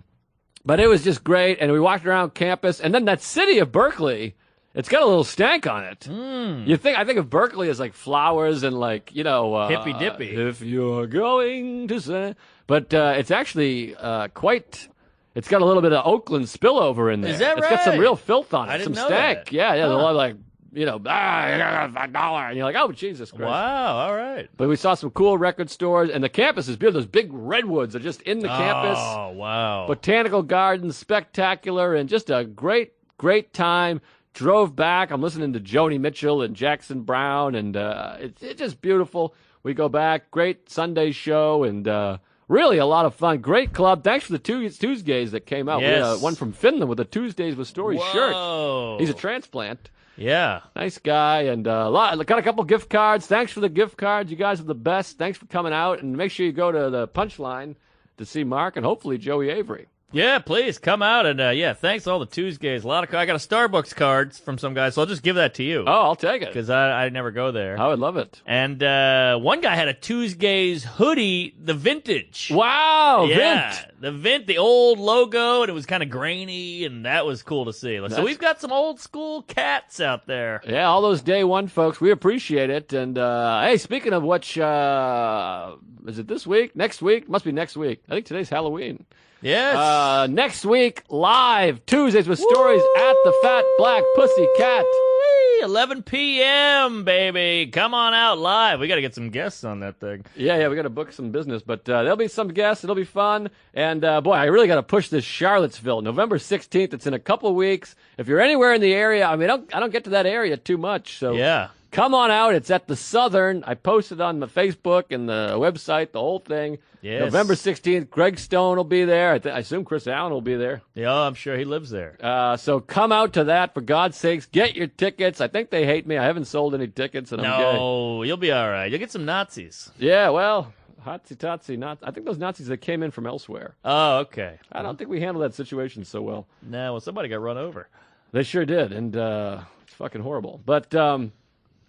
But it was just great, and we walked around campus, and then that city of Berkeley, it's got a little stank on it. I think of Berkeley as like flowers and like, Hippy dippy. If you're going to say, but it's actually quite. It's got a little bit of Oakland spillover in there. Is that It's got some right? real filth on it, I didn't some know stank. that. Yeah, there's a lot of like, I got $5, and you're like, oh Jesus Christ. Wow. All right. But we saw some cool record stores, and the campus is beautiful. Those big redwoods are just in the campus. Oh, wow. Botanical Gardens, spectacular, and just a great, great time. Drove back. I'm listening to Joni Mitchell and Jackson Brown, and it's just beautiful. We go back. Great Sunday show, and really a lot of fun. Great club. Thanks for the tuesgays that came out. Yes. We had one from Finland with a Tuesdays with Stories shirt. He's a transplant. Yeah. Nice guy, and got a couple gift cards. Thanks for the gift cards. You guys are the best. Thanks for coming out, and make sure you go to the Punchline to see Mark and hopefully Joey Avery. Yeah, please come out and thanks to all the Tuesgays. I got a Starbucks card from some guy, so I'll just give that to you. Oh, I'll take it because I never go there. I would love it. And one guy had a Tuesgays hoodie, the vintage. Wow, yeah, the old logo, and it was kind of grainy, and that was cool to see. So we've got some old school cats out there. Yeah, all those day one folks, we appreciate it. And hey, speaking of which, is it this week? Next week? Must be next week. I think today's Halloween. Yes. Next week, live, Tuesdays with Stories at the Fat Black Pussy Cat. 11 p.m., baby. Come on out live. We got to get some guests on that thing. Yeah, we got to book some business. But there'll be some guests. It'll be fun. And, boy, I really got to push this Charlottesville. November 16th. It's in a couple of weeks. If you're anywhere in the area, I mean, I don't get to that area too much. So yeah. Come on out. It's at the Southern. I posted on my Facebook and the website, the whole thing. Yes. November 16th. Greg Stone will be there. I assume Chris Allen will be there. Yeah, I'm sure he lives there. So come out to that, for God's sakes. Get your tickets. I think they hate me. I haven't sold any tickets, and I'm gay. No, you'll be all right. You'll get some Nazis. Yeah, well, hotsy-totsy. I think those Nazis that came in from elsewhere. Oh, okay. I don't think we handled that situation so well. No, well, somebody got run over. They sure did, and it's fucking horrible. But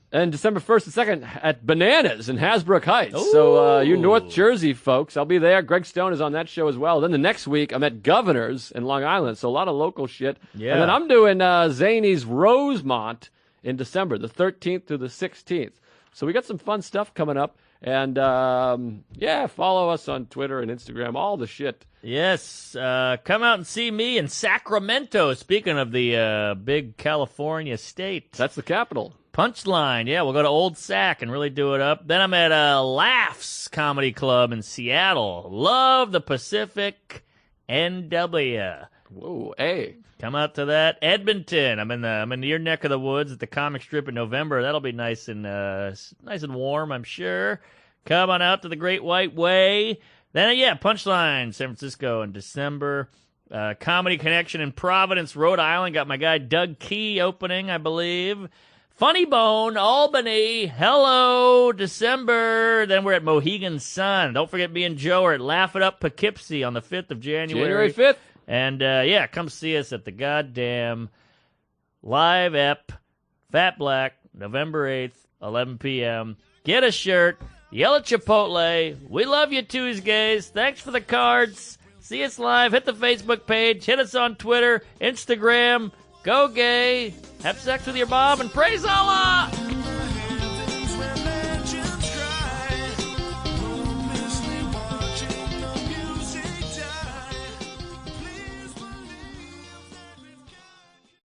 and December 1st and 2nd at Bananas in Hasbrook Heights. Ooh. So you North Jersey folks, I'll be there. Greg Stone is on that show as well. Then the next week, I'm at Governor's in Long Island, so a lot of local shit. Yeah. And then I'm doing Zany's Rosemont in December, the 13th through the 16th. So we got some fun stuff coming up. And, follow us on Twitter and Instagram, all the shit. Yes, come out and see me in Sacramento, speaking of the big California state. That's the capital. Punchline, yeah, we'll go to Old Sac and really do it up. Then I'm at Laughs Comedy Club in Seattle. Love the Pacific, NW. Whoa, hey. Come out to that. Edmonton, I'm in your neck of the woods at the comic strip in November. That'll be nice and warm, I'm sure. Come on out to the Great White Way. Then, Punchline, San Francisco in December. Comedy Connection in Providence, Rhode Island. Got my guy Doug Key opening, I believe. Funny Bone, Albany. Hello, December. Then we're at Mohegan Sun. Don't forget me and Joe are at Laugh It Up Poughkeepsie on the 5th of January. January 5th. And, come see us at the goddamn Live Ep, Fat Black, November 8th, 11 p.m. Get a shirt. Yell at Chipotle. We love you, tuesgays. Thanks for the cards. See us live. Hit the Facebook page. Hit us on Twitter, Instagram. Go gay. Have sex with your mom and praise Allah.